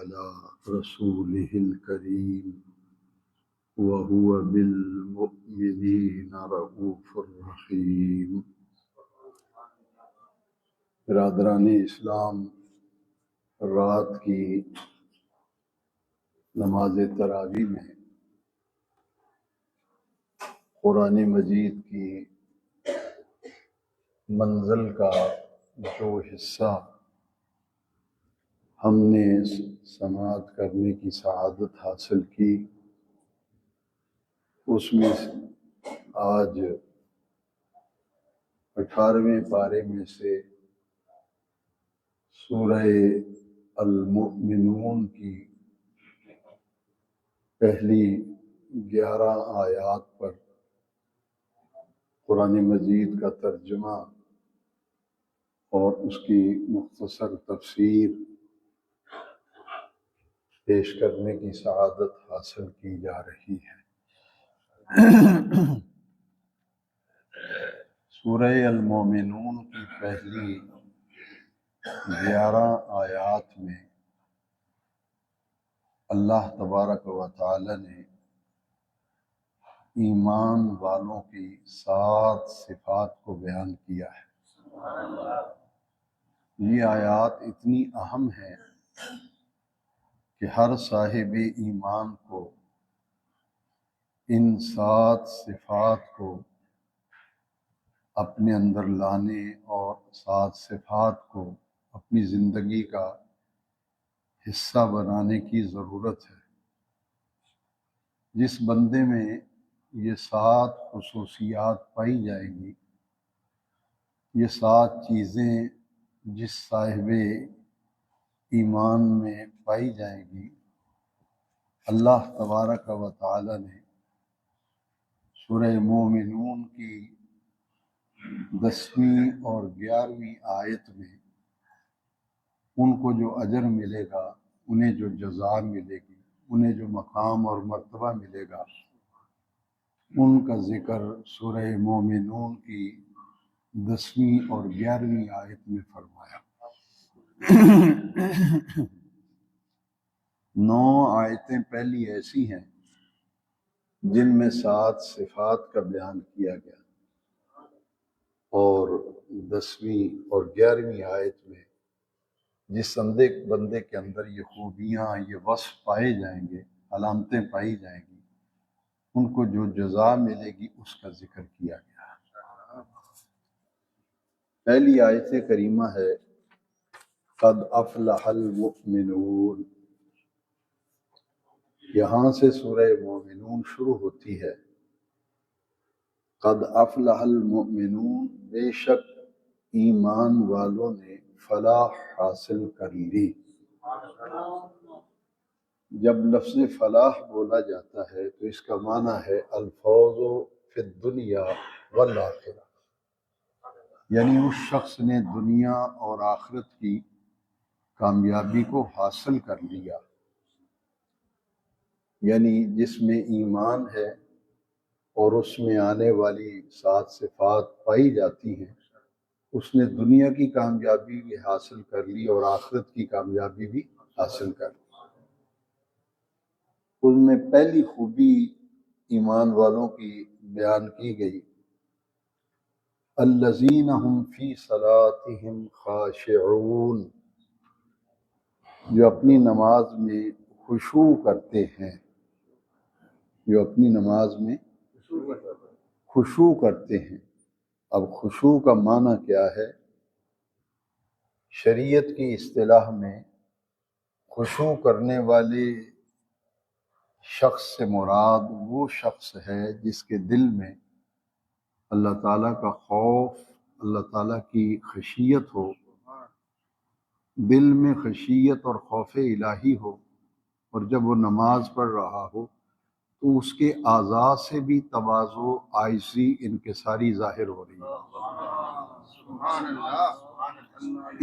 على رسوله الكريم وهو بالمؤمنين رؤوف رحيم۔ برادران اسلام، رات کی نماز تراویح میں قرآن مجید کی منزل کا جو حصہ ہم نے سماعت کرنے کی سعادت حاصل کی، اس میں آج 18ویں پارے میں سے سورہ المؤمنون کی پہلی 11 آیات پر قرآن مجید کا ترجمہ اور اس کی مختصر تفسیر پیش کرنے کی سعادت حاصل کی جا رہی ہے۔ سورہ المومنون کی پہلی 11 آیات میں اللہ تبارک و تعالی نے ایمان والوں کی 7 صفات کو بیان کیا ہے۔ یہ آیات اتنی اہم ہیں کہ ہر صاحب ایمان کو ان 7 صفات کو اپنے اندر لانے اور 7 صفات کو اپنی زندگی کا حصہ بنانے کی ضرورت ہے۔ جس بندے میں یہ 7 خصوصیات پائی جائیں گی، یہ 7 چیزیں جس صاحب ایمان میں پائی جائیں گی، اللہ تبارک و تعالی نے سورہ مومنون کی 10ویں اور 11ویں آیت میں ان کو جو اجر ملے گا، انہیں جو جزا ملے گی، انہیں جو مقام اور مرتبہ ملے گا، ان کا ذکر سورہ مومنون کی 10ویں اور 11ویں آیت میں فرمایا۔ 9 آیتیں پہلی ایسی ہیں جن میں 7 صفات کا بیان کیا گیا، اور 10ویں اور 11ویں آیت میں جس بندے کے اندر یہ خوبیاں، یہ وصف پائے جائیں گے، علامتیں پائی جائیں گی، ان کو جو جزا ملے گی اس کا ذکر کیا گیا۔ پہلی آیت کریمہ ہے قد افلح المؤمنون۔ یہاں سے سورہ مومنون شروع ہوتی ہے۔ قد افلح المؤمنون، بے شک ایمان والوں نے فلاح حاصل کر لی۔ جب لفظ فلاح بولا جاتا ہے تو اس کا معنی ہے الفوز فی الدنیا والآخرہ، یعنی اس شخص نے دنیا اور آخرت کی کامیابی کو حاصل کر لیا۔ یعنی جس میں ایمان ہے اور اس میں آنے والی 7 صفات پائی جاتی ہیں، اس نے دنیا کی کامیابی بھی حاصل کر لی اور آخرت کی کامیابی بھی حاصل کر لی۔ ان میں پہلی خوبی ایمان والوں کی بیان کی گئی، الذین هم فی صلاتهم خاشعون، جو اپنی نماز میں خشوع کرتے ہیں، جو اپنی نماز میں خشوع کرتے ہیں۔ اب خشوع کا معنی کیا ہے؟ شریعت کی اصطلاح میں خشوع کرنے والے شخص سے مراد وہ شخص ہے جس کے دل میں اللہ تعالیٰ کا خوف، اللہ تعالیٰ کی خشیت ہو، دل میں خشیت اور خوف الہی ہو، اور جب وہ نماز پڑھ رہا ہو تو اس کے اعضاء سے بھی تواضع، عاجزی، انکساری ظاہر ہو رہی ہے۔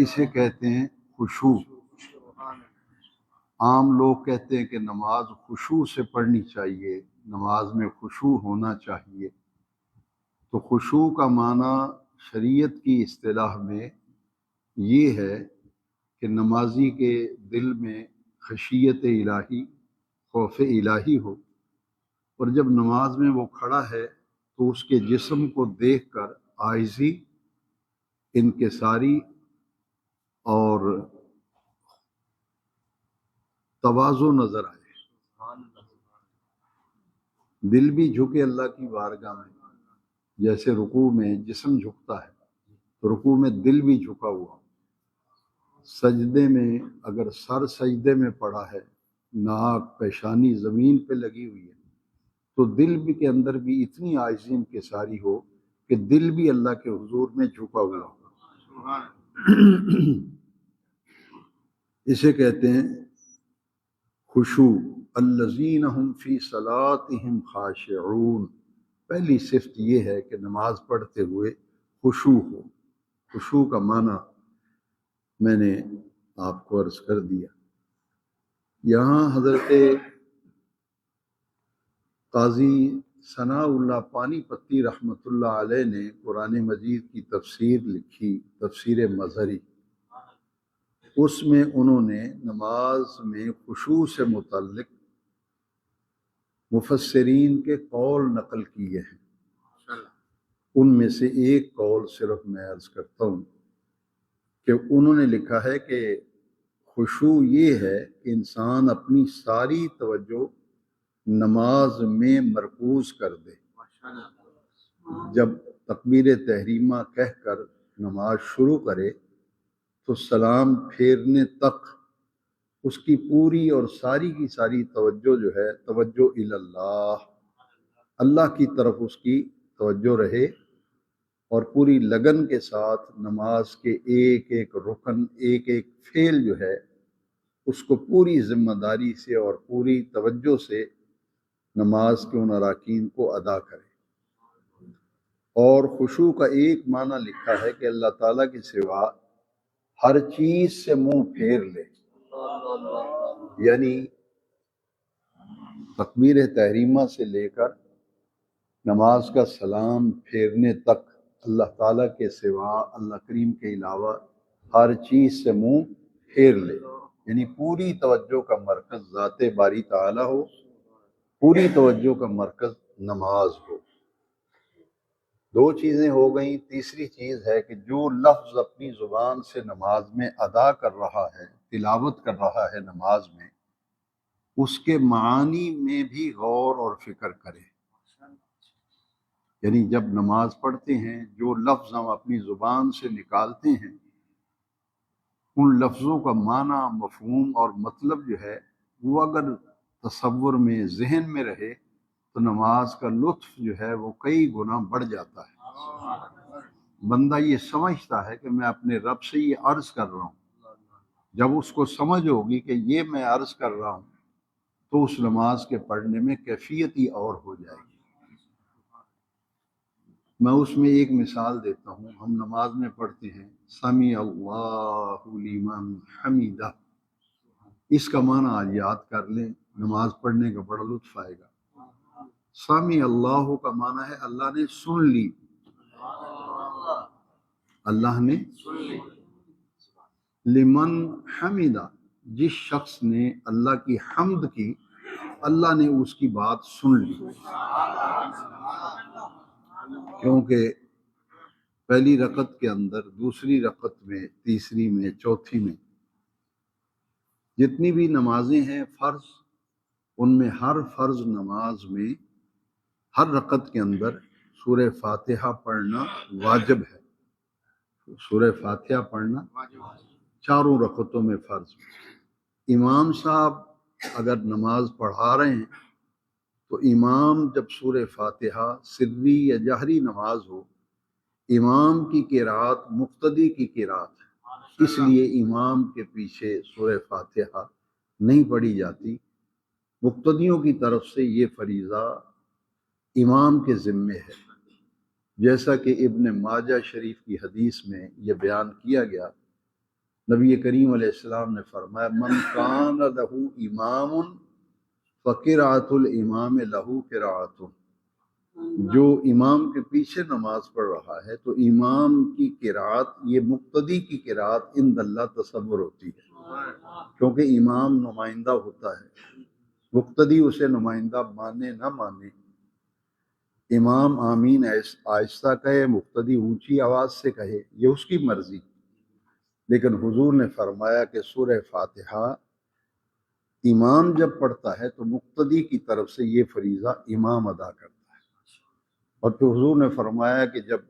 اسے کہتے ہیں خشوع۔ عام لوگ کہتے ہیں کہ نماز خشوع سے پڑھنی چاہیے، نماز میں خشوع ہونا چاہیے۔ تو خشوع کا معنی شریعت کی اصطلاح میں یہ ہے کہ نمازی کے دل میں خشیت الہی، خوف الہی ہو، اور جب نماز میں وہ کھڑا ہے تو اس کے جسم کو دیکھ کر عاجزی، انکساری اور تواضع نظر آئے، دل بھی جھکے اللہ کی بارگاہ میں، جیسے رکوع میں جسم جھکتا ہے تو رکوع میں دل بھی جھکا ہوا، سجدے میں اگر سر سجدے میں پڑا ہے، ناک پیشانی زمین پہ لگی ہوئی ہے، تو دل بھی کے اندر بھی اتنی عاجزی انکساری ہو کہ دل بھی اللہ کے حضور میں جھکا ہوا ہو۔ اسے کہتے ہیں خشوع، الذین هم فی صلاتہم خاشعون۔ پہلی صفت یہ ہے کہ نماز پڑھتے ہوئے خشوع ہو۔ خشوع کا معنی میں نے آپ کو عرض کر دیا۔ یہاں حضرت قاضی ثناء اللہ پانی پتی رحمۃ اللہ علیہ نے قرآن مجید کی تفسیر لکھی، تفسیر مظہری۔ اس میں انہوں نے نماز میں خشوع سے متعلق مفسرین کے قول نقل کیے ہیں۔ ان میں سے ایک قول صرف میں عرض کرتا ہوں کہ انہوں نے لکھا ہے کہ خشوع یہ ہے کہ انسان اپنی ساری توجہ نماز میں مرکوز کر دے۔ جب تکبیر تحریمہ کہہ کر نماز شروع کرے تو سلام پھیرنے تک اس کی پوری اور ساری کی ساری توجہ جو ہے توجہ اللہ، اللہ کی طرف اس کی توجہ رہے، اور پوری لگن کے ساتھ نماز کے ایک ایک رکن، ایک ایک فعل جو ہے اس کو پوری ذمہ داری سے اور پوری توجہ سے نماز کے ان اراکین کو ادا کرے۔ اور خشوع کا ایک معنی لکھا ہے کہ اللہ تعالیٰ کے سوا ہر چیز سے منہ پھیر لے، یعنی تکبیر تحریمہ سے لے کر نماز کا سلام پھیرنے تک اللہ تعالیٰ کے سوا، اللہ کریم کے علاوہ ہر چیز سے منہ پھیر لے، یعنی پوری توجہ کا مرکز ذات باری تعالیٰ ہو، پوری توجہ کا مرکز نماز ہو۔ دو چیزیں ہو گئیں، تیسری چیز ہے کہ جو لفظ اپنی زبان سے نماز میں ادا کر رہا ہے، تلاوت کر رہا ہے نماز میں، اس کے معانی میں بھی غور اور فکر کرے۔ یعنی جب نماز پڑھتے ہیں جو لفظ ہم اپنی زبان سے نکالتے ہیں، ان لفظوں کا معنی، مفہوم اور مطلب جو ہے وہ اگر تصور میں، ذہن میں رہے تو نماز کا لطف جو ہے وہ کئی گنا بڑھ جاتا ہے۔ بندہ یہ سمجھتا ہے کہ میں اپنے رب سے یہ عرض کر رہا ہوں۔ جب اس کو سمجھ ہوگی کہ یہ میں عرض کر رہا ہوں تو اس نماز کے پڑھنے میں کیفیت ہی اور ہو جائے گی۔ میں اس میں ایک مثال دیتا ہوں۔ ہم نماز میں پڑھتے ہیں سمیع اللہ لمن حمیدہ، اس کا معنی آج یاد کر لیں، نماز پڑھنے کا بڑا لطف آئے گا۔ سمیع اللہ کا معنی ہے اللہ نے سن لی، اللہ نے لمن حمیدہ، جس شخص نے اللہ کی حمد کی، اللہ نے اس کی بات سن لی۔ کیونکہ پہلی رکعت کے اندر، دوسری رکعت میں، تیسری میں، چوتھی میں، جتنی بھی نمازیں ہیں فرض، ان میں ہر فرض نماز میں ہر رکعت کے اندر سورہ فاتحہ پڑھنا واجب ہے۔ سورہ فاتحہ پڑھنا چاروں رکعتوں میں فرض۔ امام صاحب اگر نماز پڑھا رہے ہیں تو امام جب سورہ فاتحہ سری یا جہری نماز ہو، امام کی قرات مقتدی کی قرات ہے، اس لیے امام کے پیچھے سورہ فاتحہ نہیں پڑھی جاتی۔ مقتدیوں کی طرف سے یہ فریضہ امام کے ذمے ہے، جیسا کہ ابن ماجہ شریف کی حدیث میں یہ بیان کیا گیا۔ نبی کریم علیہ السلام نے فرمایا من کان لہ امام فقرأۃ الامام لہ قرأۃ، جو امام کے پیچھے نماز پڑھ رہا ہے تو امام کی قرات یہ مقتدی کی قرات عند اللہ تصور ہوتی ہے۔ کیونکہ امام نمائندہ ہوتا ہے، مقتدی اسے نمائندہ مانے نہ مانے، امام آمین آہستہ کہے، مقتدی اونچی آواز سے کہے، یہ اس کی مرضی۔ لیکن حضور نے فرمایا کہ سورہ فاتحہ امام جب پڑھتا ہے تو مقتدی کی طرف سے یہ فریضہ امام ادا کرتا ہے، اور پھر حضور نے فرمایا کہ جب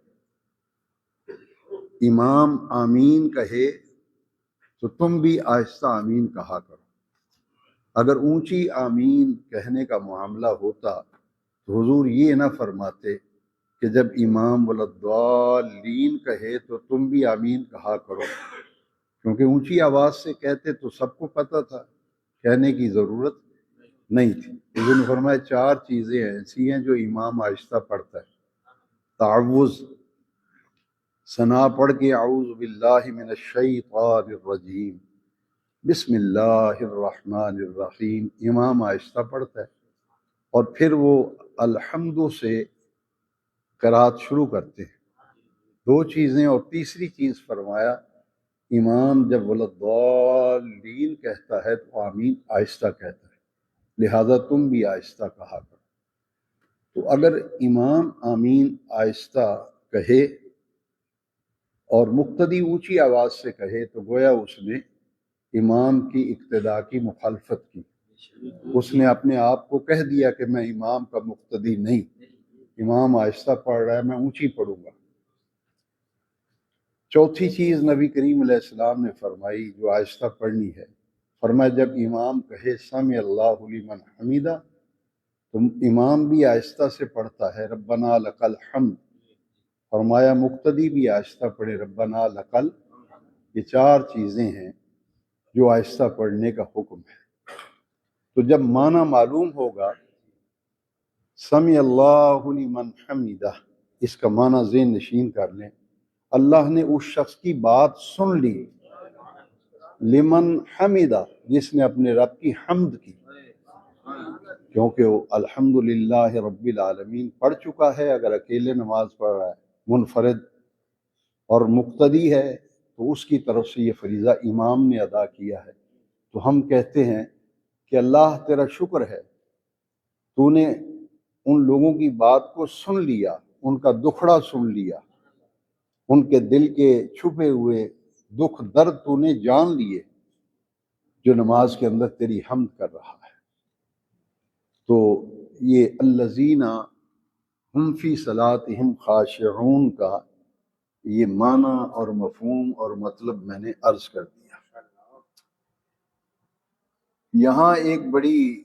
امام آمین کہے تو تم بھی آہستہ آمین کہا کرو۔ اگر اونچی آمین کہنے کا معاملہ ہوتا تو حضور یہ نہ فرماتے کہ جب امام ولضالین کہے تو تم بھی آمین کہا کرو، کیونکہ اونچی آواز سے کہتے تو سب کو پتہ تھا، کہنے کی ضرورت نہیں تھی۔ حضور نے فرمایا 4 چیزیں ایسی ہیں جو امام آہستہ پڑھتا ہے۔ تعوذ، ثنا پڑھ کے اعوذ باللہ من الشیطان الرجیم، بسم اللہ الرحمن الرحیم، امام آہستہ پڑھتا ہے، اور پھر وہ الحمد سے قرات شروع کرتے ہیں۔ 2 چیزیں، اور تیسری چیز فرمایا امام جب ولضالین کہتا ہے تو آمین آہستہ کہتا ہے، لہذا تم بھی آہستہ کہا کرو۔ تو اگر امام آمین آہستہ کہے اور مقتدی اونچی آواز سے کہے تو گویا اس نے امام کی اقتداء کی مخالفت کی، اس نے اپنے آپ کو کہہ دیا کہ میں امام کا مقتدی نہیں، امام آہستہ پڑھ رہا ہے میں اونچی پڑھوں گا۔ چوتھی چیز نبی کریم علیہ السلام نے فرمائی جو آہستہ پڑھنی ہے، فرمایا جب امام کہے سمع اللہ لمن حمیدہ تو امام بھی آہستہ سے پڑھتا ہے ربنا لک الحمد، فرمایا مقتدی بھی آہستہ پڑھے ربنا لک الحمد۔ یہ 4 چیزیں ہیں جو آہستہ پڑھنے کا حکم ہے۔ تو جب معنی معلوم ہوگا سمع اللہ لمن حمیدہ، اس کا معنی ذہن نشین کر لیں، اللہ نے اس شخص کی بات سن لی، لمن حمیدہ، جس نے اپنے رب کی حمد کی، کیونکہ وہ الحمدللہ رب العالمین پڑھ چکا ہے۔ اگر اکیلے نماز پڑھ رہا ہے منفرد اور مقتدی ہے تو اس کی طرف سے یہ فریضہ امام نے ادا کیا ہے، تو ہم کہتے ہیں کہ اللہ تیرا شکر ہے، تو نے ان لوگوں کی بات کو سن لیا، ان کا دکھڑا سن لیا، ان کے دل کے چھپے ہوئے دکھ درد تو نے جان لیے جو نماز کے اندر تیری حمد کر رہا ہے۔ تو یہ الذین ہم فی صلاتہم خاشعون کا یہ معنی اور مفہوم اور مطلب میں نے عرض کر دیا۔ یہاں ایک بڑی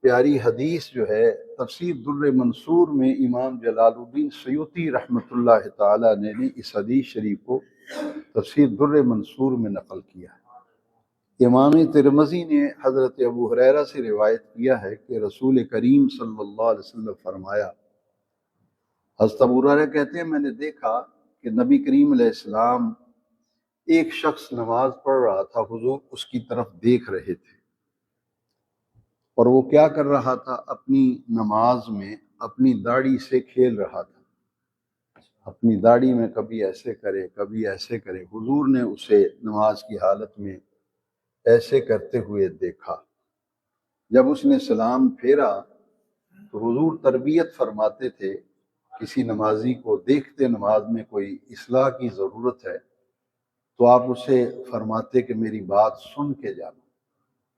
پیاری حدیث جو ہے تفسیر در منصور میں امام جلال الدین سیوطی رحمۃ اللہ تعالی نے اس حدیث شریف کو تفسیر در منصور میں نقل کیا ہے۔ امام ترمذی نے حضرت ابو ہریرہ سے روایت کیا ہے کہ رسول کریم صلی اللہ علیہ وسلم فرمایا، حضرت ابو ہریرہ کہتے ہیں میں نے دیکھا کہ نبی کریم علیہ السلام ایک شخص نماز پڑھ رہا تھا، حضور اس کی طرف دیکھ رہے تھے، اور وہ کیا کر رہا تھا، اپنی نماز میں اپنی داڑھی سے کھیل رہا تھا، اپنی داڑھی میں کبھی ایسے کرے کبھی ایسے کرے۔ حضور نے اسے نماز کی حالت میں ایسے کرتے ہوئے دیکھا۔ جب اس نے سلام پھیرا تو حضور تربیت فرماتے تھے، کسی نمازی کو دیکھتے نماز میں کوئی اصلاح کی ضرورت ہے تو آپ اسے فرماتے کہ میری بات سن کے جانا،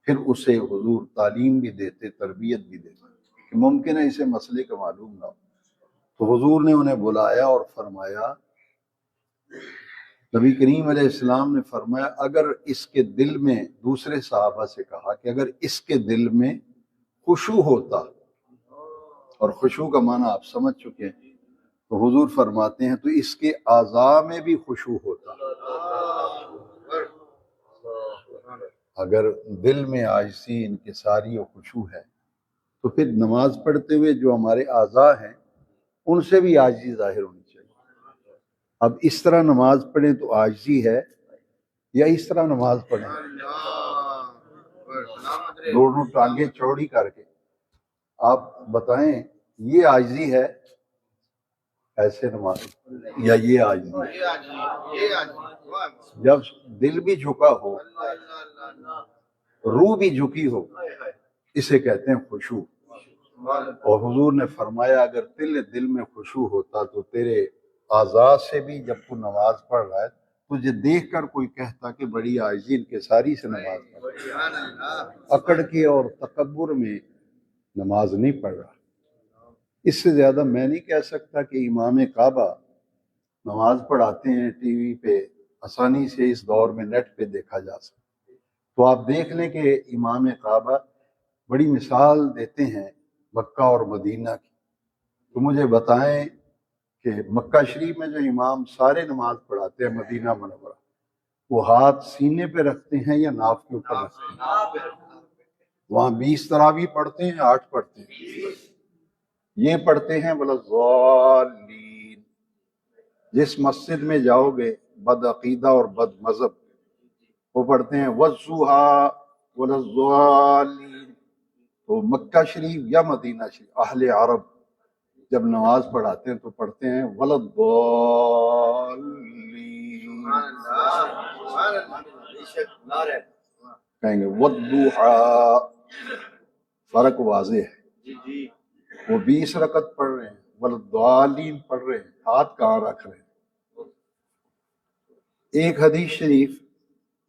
پھر اسے حضور تعلیم بھی دیتے، تربیت بھی دیتے کہ ممکن ہے اسے مسئلے کا معلوم نہ ہو۔ تو حضور نے انہیں بلایا اور فرمایا، نبی کریم علیہ السلام نے فرمایا اگر اس کے دل میں، دوسرے صحابہ سے کہا کہ اگر اس کے دل میں خشوع ہوتا، اور خشوع کا معنی آپ سمجھ چکے ہیں، تو حضور فرماتے ہیں تو اس کے اعضاء میں بھی خشوع ہوتا۔ اگر دل میں عاجزی، انکساری و خشوع ہے تو پھر نماز پڑھتے ہوئے جو ہمارے اعضاء ہیں ان سے بھی عاجزی ظاہر ہونی چاہیے۔ اب اس طرح نماز پڑھیں تو عاجزی ہے، یا اس طرح نماز پڑھیں دونوں ٹانگیں چوڑی کر کے؟ آپ بتائیں یہ عاجزی ہے ایسے نماز یا یہ عاجزی، جب دل بھی جھکا ہو، روح بھی جھکی ہو، اسے کہتے ہیں خشوع۔ اور حضور نے فرمایا اگر دل میں خشوع ہوتا تو تیرے اعضاء سے بھی جب تو نماز پڑھ رہا ہے تجھے دیکھ کر کوئی کہتا کہ بڑی عاجزی انکساری سے نماز پڑھ رہا ہے، اکڑ کے اور تکبر میں نماز نہیں پڑھ رہا۔ اس سے زیادہ میں نہیں کہہ سکتا کہ امام کعبہ نماز پڑھاتے ہیں ٹی وی پہ، آسانی سے اس دور میں نیٹ پہ دیکھا جا سکتا، تو آپ دیکھ لیں کہ امام کعبہ بڑی مثال دیتے ہیں مکہ اور مدینہ کی۔ تو مجھے بتائیں کہ مکہ شریف میں جو امام سارے نماز پڑھاتے ہیں مدینہ منورہ، وہ ہاتھ سینے پہ رکھتے ہیں یا ناف کے اوپر رکھتے ہیں؟ وہاں 20 تراویح پڑھتے ہیں، 8 پڑھتے ہیں، یہ پڑھتے ہیں والضالین۔ جس مسجد میں جاؤ گے بد عقیدہ اور بد مذہب، وہ پڑھتے ہیں والضحیٰ والضالین۔ تو مکہ شریف یا مدینہ شریف اہل عرب جب نماز پڑھاتے ہیں تو پڑھتے ہیں والضالین، کہیں گے والضحیٰ، فرق واضح ہے۔ وہ 20 رکعت پڑھ رہے ہیں، والضالین پڑھ رہے ہیں، ہاتھ کہاں رکھ رہے ہیں۔ ایک حدیث شریف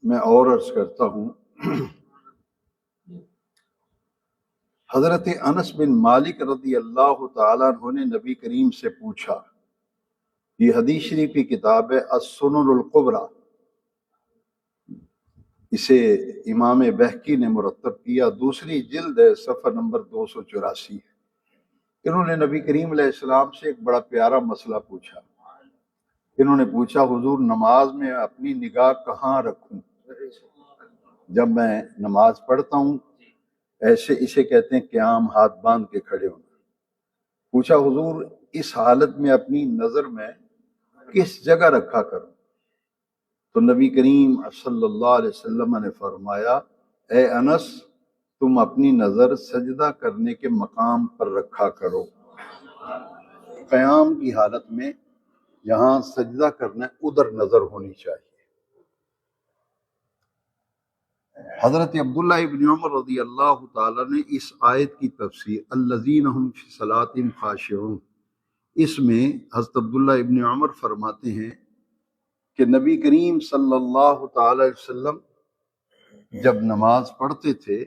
میں اور عرض کرتا ہوں، حضرت انس بن مالک رضی اللہ تعالیٰ عنہ نے نبی کریم سے پوچھا، یہ حدیث شریف کی کتاب ہے السنن الکبریٰ، اسے امام بہقی نے مرتب کیا، دوسری جلد ہے، صفحہ نمبر 284 ہے۔ انہوں نے نبی کریم علیہ السلام سے ایک بڑا پیارا مسئلہ پوچھا۔ انہوں نے پوچھا حضور نماز میں اپنی نگاہ کہاں رکھوں؟ جب میں نماز پڑھتا ہوں ایسے، اسے کہتے ہیں قیام، ہاتھ باندھ کے کھڑے ہونا۔ پوچھا حضور اس حالت میں اپنی نظر میں کس جگہ رکھا کروں؟ تو نبی کریم صلی اللہ علیہ وسلم نے فرمایا اے انس تم اپنی نظر سجدہ کرنے کے مقام پر رکھا کرو۔ قیام کی حالت میں جہاں سجدہ کرنا ہے ادھر نظر ہونی چاہیے۔ حضرت عبداللہ ابن عمر رضی اللہ تعالیٰ نے اس آیت کی تفسیر الذین هم فی صلاتہم خاشعون، اس میں حضرت عبداللہ ابن عمر فرماتے ہیں کہ نبی کریم صلی اللہ تعالی علیہ وسلم جب نماز پڑھتے تھے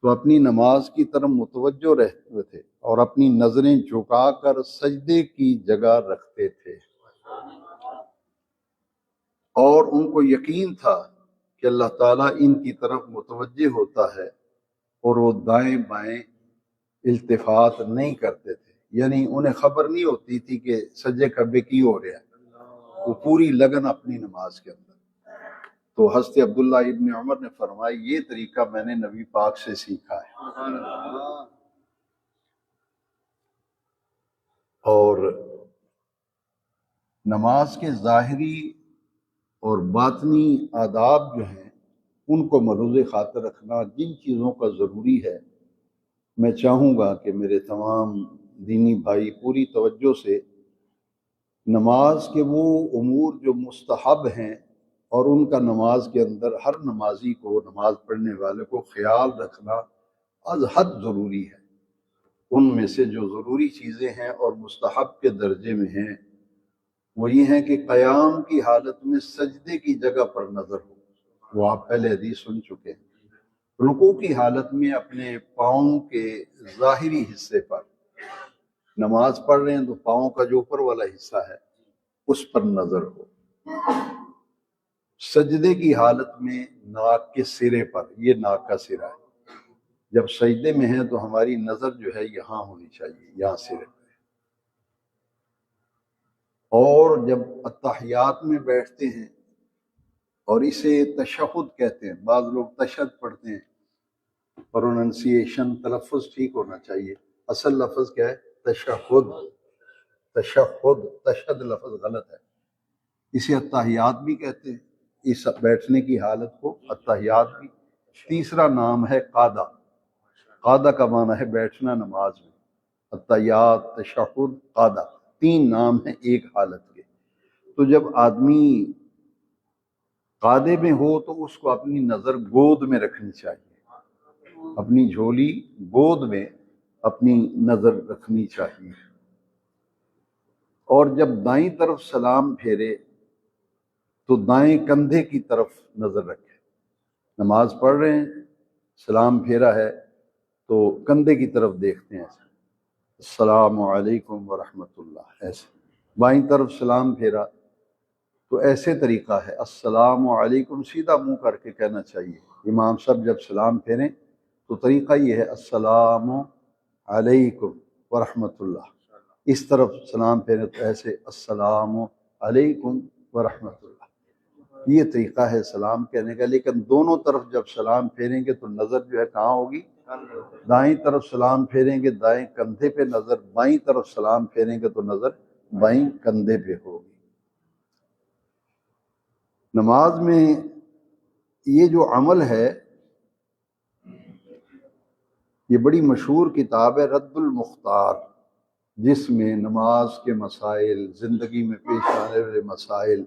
تو اپنی نماز کی طرف متوجہ رہتے تھے اور اپنی نظریں جھکا کر سجدے کی جگہ رکھتے تھے، اور ان کو یقین تھا کہ اللہ تعالیٰ ان کی طرف متوجہ ہوتا ہے اور وہ دائیں بائیں التفات نہیں کرتے تھے، یعنی انہیں خبر نہیں ہوتی تھی کہ سجدے کعبے کی ہو رہا ہے، وہ پوری لگن اپنی نماز کے اندر۔ تو حضرت عبداللہ ابن عمر نے فرمایا یہ طریقہ میں نے نبی پاک سے سیکھا ہے۔ اور نماز کے ظاہری اور باطنی آداب جو ہیں ان کو ملحوظ خاطر رکھنا، جن چیزوں کا ضروری ہے، میں چاہوں گا کہ میرے تمام دینی بھائی پوری توجہ سے نماز کے وہ امور جو مستحب ہیں اور ان کا نماز کے اندر ہر نمازی کو، نماز پڑھنے والے کو خیال رکھنا از حد ضروری ہے۔ ان میں سے جو ضروری چیزیں ہیں اور مستحب کے درجے میں ہیں وہ یہ ہیں کہ قیام کی حالت میں سجدے کی جگہ پر نظر ہو، وہ آپ پہلے حدیث سن چکے ہیں۔ رکوع کی حالت میں اپنے پاؤں کے ظاہری حصے پر، نماز پڑھ رہے ہیں تو پاؤں کا جو اوپر والا حصہ ہے اس پر نظر ہو۔ سجدے کی حالت میں ناک کے سرے پر، یہ ناک کا سرا ہے، جب سجدے میں ہے تو ہماری نظر جو ہے یہاں ہونی چاہیے، یہاں سرے پر۔ اور جب اتحیات میں بیٹھتے ہیں، اور اسے تشہد کہتے ہیں، بعض لوگ تشہد پڑھتے ہیں، پروننسیشن تلفظ ٹھیک ہونا چاہیے، اصل لفظ کیا ہے؟ تشہد۔ تشہد، تشہد لفظ غلط ہے، اسے اتحیات بھی کہتے ہیں، اس بیٹھنے کی حالت کو اتحیات بھی۔ تیسرا نام ہے قعدہ، قعدہ کا معنی ہے بیٹھنا نماز میں، اتحیات، تشہد، قعدہ۔ تین نام ہیں ایک حالت کے۔ تو جب آدمی قعدے میں ہو تو اس کو اپنی نظر گود میں رکھنی چاہیے، اپنی جھولی گود میں اپنی نظر رکھنی چاہیے، اور جب دائیں طرف سلام پھیرے تو دائیں کندھے کی طرف نظر رکھے۔ نماز پڑھ رہے ہیں، سلام پھیرا ہے تو کندھے کی طرف دیکھتے ہیں، السلام علیکم ورحمۃ اللہ، ایسے بائیں طرف سلام پھیرا تو ایسے طریقہ ہے، السلام علیکم سیدھا منہ کر کے کہنا چاہیے۔ امام صاحب جب سلام پھیریں تو طریقہ یہ ہے السلام علیکم ورحمۃ اللہ، اس طرف سلام پھیریں تو ایسے السلام علیکم ورحمۃ اللہ، یہ طریقہ ہے سلام کہنے کا۔ لیکن دونوں طرف جب سلام پھیریں گے تو نظر جو ہے کہاں ہوگی؟ دائیں طرف سلام پھیریں گے دائیں کندھے پہ نظر، بائیں طرف سلام پھیریں گے تو نظر بائیں کندھے پہ ہوگی۔ نماز میں یہ جو عمل ہے یہ بڑی مشہور کتاب ہے رد المختار، جس میں نماز کے مسائل، زندگی میں پیش آنے والے مسائل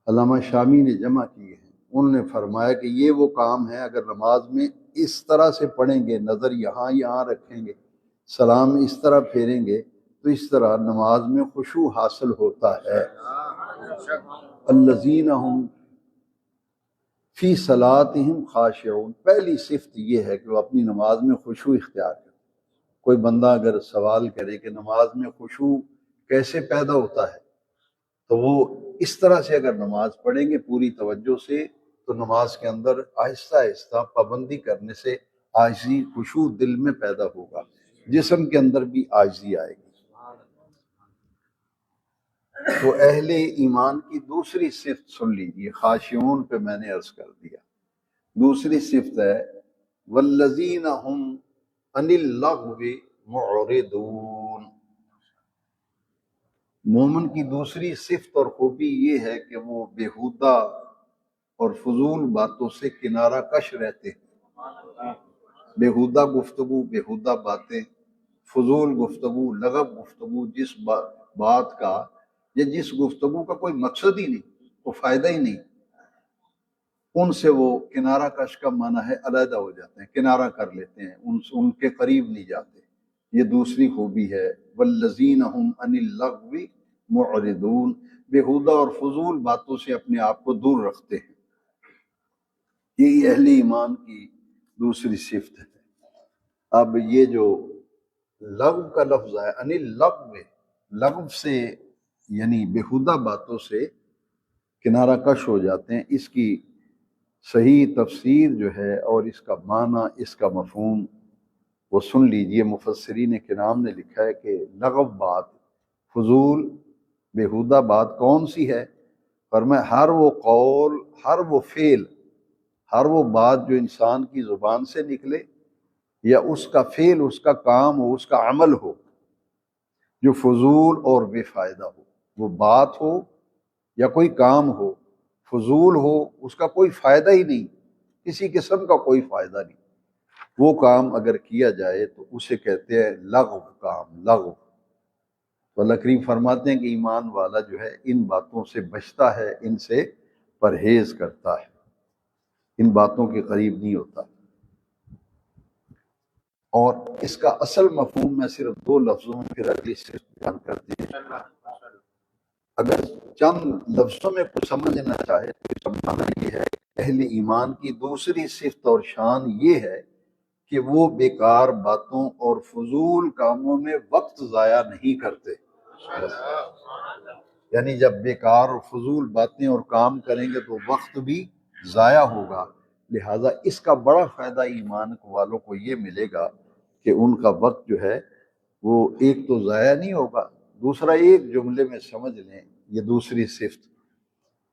علامہ شامی نے جمع کیے ہیں۔ انہوں نے فرمایا کہ یہ وہ کام ہے اگر نماز میں اس طرح سے پڑھیں گے، نظر یہاں رکھیں گے، سلام اس طرح پھیریں گے تو اس طرح نماز میں خشوع حاصل ہوتا ہے۔ الذین هم فی صلاتہم خاشعون، پہلی صفت یہ ہے کہ وہ اپنی نماز میں خشوع اختیار کرے۔ کوئی بندہ اگر سوال کرے کہ نماز میں خشوع کیسے پیدا ہوتا ہے، تو وہ اس طرح سے اگر نماز پڑھیں گے پوری توجہ سے تو نماز کے اندر آہستہ آہستہ پابندی کرنے سے عاجزی، خشوع دل میں پیدا ہوگا، جسم کے اندر بھی عاجزی آئے گی۔ تو اہل ایمان کی دوسری صفت سن لیجیے، خاشعون پہ میں نے عرض کر دیا، دوسری صفت ہے والذین هم عن اللغو معرضون۔ مومن کی دوسری صفت اور خوبی یہ ہے کہ وہ بیہودہ اور فضول باتوں سے کنارہ کش رہتے ہیں۔ بیہودہ گفتگو، بیہودہ باتیں، فضول گفتگو، لغو گفتگو، جس بات کا یا جس گفتگو کا کوئی مقصد ہی نہیں، کوئی فائدہ ہی نہیں، ان سے وہ کنارہ کش کا معنی ہے علیحدہ ہو جاتے ہیں، کنارہ کر لیتے ہیں، ان کے قریب نہیں جاتے۔ یہ دوسری خوبی ہے والذین هم عن اللغو معرضون، بیہودہ اور فضول باتوں سے اپنے آپ کو دور رکھتے ہیں۔ یہ اہل ایمان کی دوسری صفت ہے۔ اب یہ جو لغو کا لفظ ہے، عن اللغو، لغو سے یعنی بیہودہ باتوں سے کنارہ کش ہو جاتے ہیں، اس کی صحیح تفسیر جو ہے اور اس کا معنی، اس کا مفہوم وہ سن لیجئے۔ مفسرین کرام نے لکھا ہے کہ لغو بات، فضول بیہودہ بات کون سی ہے؟ فرمایا ہر وہ قول، ہر وہ فعل، ہر وہ بات جو انسان کی زبان سے نکلے یا اس کا فعل، اس کا کام ہو، اس کا عمل ہو جو فضول اور بے فائدہ ہو۔ وہ بات ہو یا کوئی کام ہو، فضول ہو، اس کا کوئی فائدہ ہی نہیں، کسی قسم کا کوئی فائدہ نہیں، وہ کام اگر کیا جائے تو اسے کہتے ہیں لغو کام، لغو۔ تو اللہ کریم فرماتے ہیں کہ ایمان والا جو ہے ان باتوں سے بچتا ہے، ان سے پرہیز کرتا ہے، ان باتوں کے قریب نہیں ہوتا۔ اور اس کا اصل مفہوم میں صرف دو لفظوں میں پھر اگلی صرف بیان کر دیں۔ اگر چند لفظوں میں کچھ سمجھنا چاہے تو سمجھانا یہ ہے کہ اہل ایمان کی دوسری صفت اور شان یہ ہے کہ وہ بیکار باتوں اور فضول کاموں میں وقت ضائع نہیں کرتے۔ یعنی جب بیکار اور فضول باتیں اور کام کریں گے تو وقت بھی ضائع ہوگا، لہٰذا اس کا بڑا فائدہ ایمان والوں کو یہ ملے گا کہ ان کا وقت جو ہے وہ ایک تو ضائع نہیں ہوگا، دوسرا ایک جملے میں سمجھ لیں یہ دوسری صفت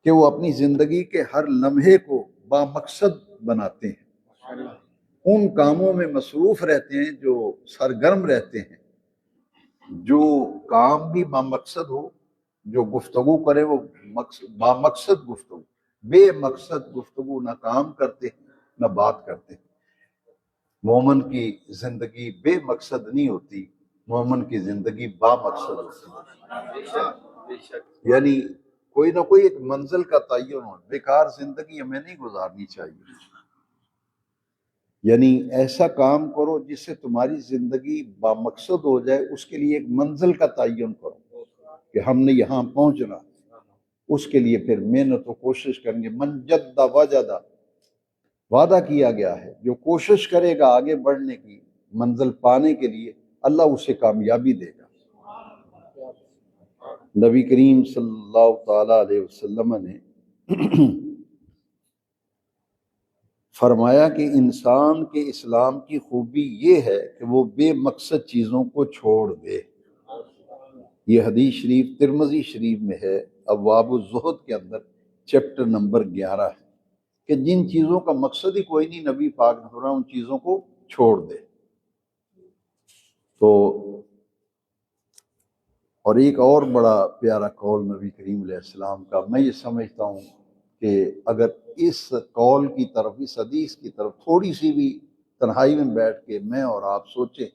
کہ وہ اپنی زندگی کے ہر لمحے کو بامقصد بناتے ہیں، ان کاموں میں مصروف رہتے ہیں جو سرگرم رہتے ہیں، جو کام بھی بامقصد ہو، جو گفتگو کرے وہ بامقصد گفتگو، بے مقصد گفتگو نہ کام کرتے ہیں نہ بات کرتے ہیں۔ مومن کی زندگی بے مقصد نہیں ہوتی، مومن کی زندگی با مقصد ہوتی ہے، یعنی کوئی نہ کوئی ایک منزل کا تعین ہو، بیکار زندگی ہمیں نہیں گزارنی چاہیے، یعنی ایسا کام کرو جس سے تمہاری زندگی با مقصد ہو جائے، اس کے لیے ایک منزل کا تعین کرو کہ ہم نے یہاں پہنچنا، اس کے لیے پھر محنت و کوشش کریں گے۔ من جد وجد، وعدہ کیا گیا ہے جو کوشش کرے گا آگے بڑھنے کی، منزل پانے کے لیے، اللہ اسے کامیابی دے گا۔ نبی کریم صلی اللہ تعالی علیہ وسلم نے فرمایا کہ انسان کے اسلام کی خوبی یہ ہے کہ وہ بے مقصد چیزوں کو چھوڑ دے۔ یہ حدیث شریف ترمذی شریف میں ہے، ابواب الزہد کے اندر چیپٹر نمبر 11 ہے، کہ جن چیزوں کا مقصد ہی کوئی نہیں، نبی پاک نے فرمایا ان چیزوں کو چھوڑ دے۔ تو اور ایک اور بڑا پیارا قول نبی کریم علیہ السلام کا، میں یہ سمجھتا ہوں کہ اگر اس قول کی طرف، اس حدیث کی طرف تھوڑی سی بھی تنہائی میں بیٹھ کے میں اور آپ سوچیں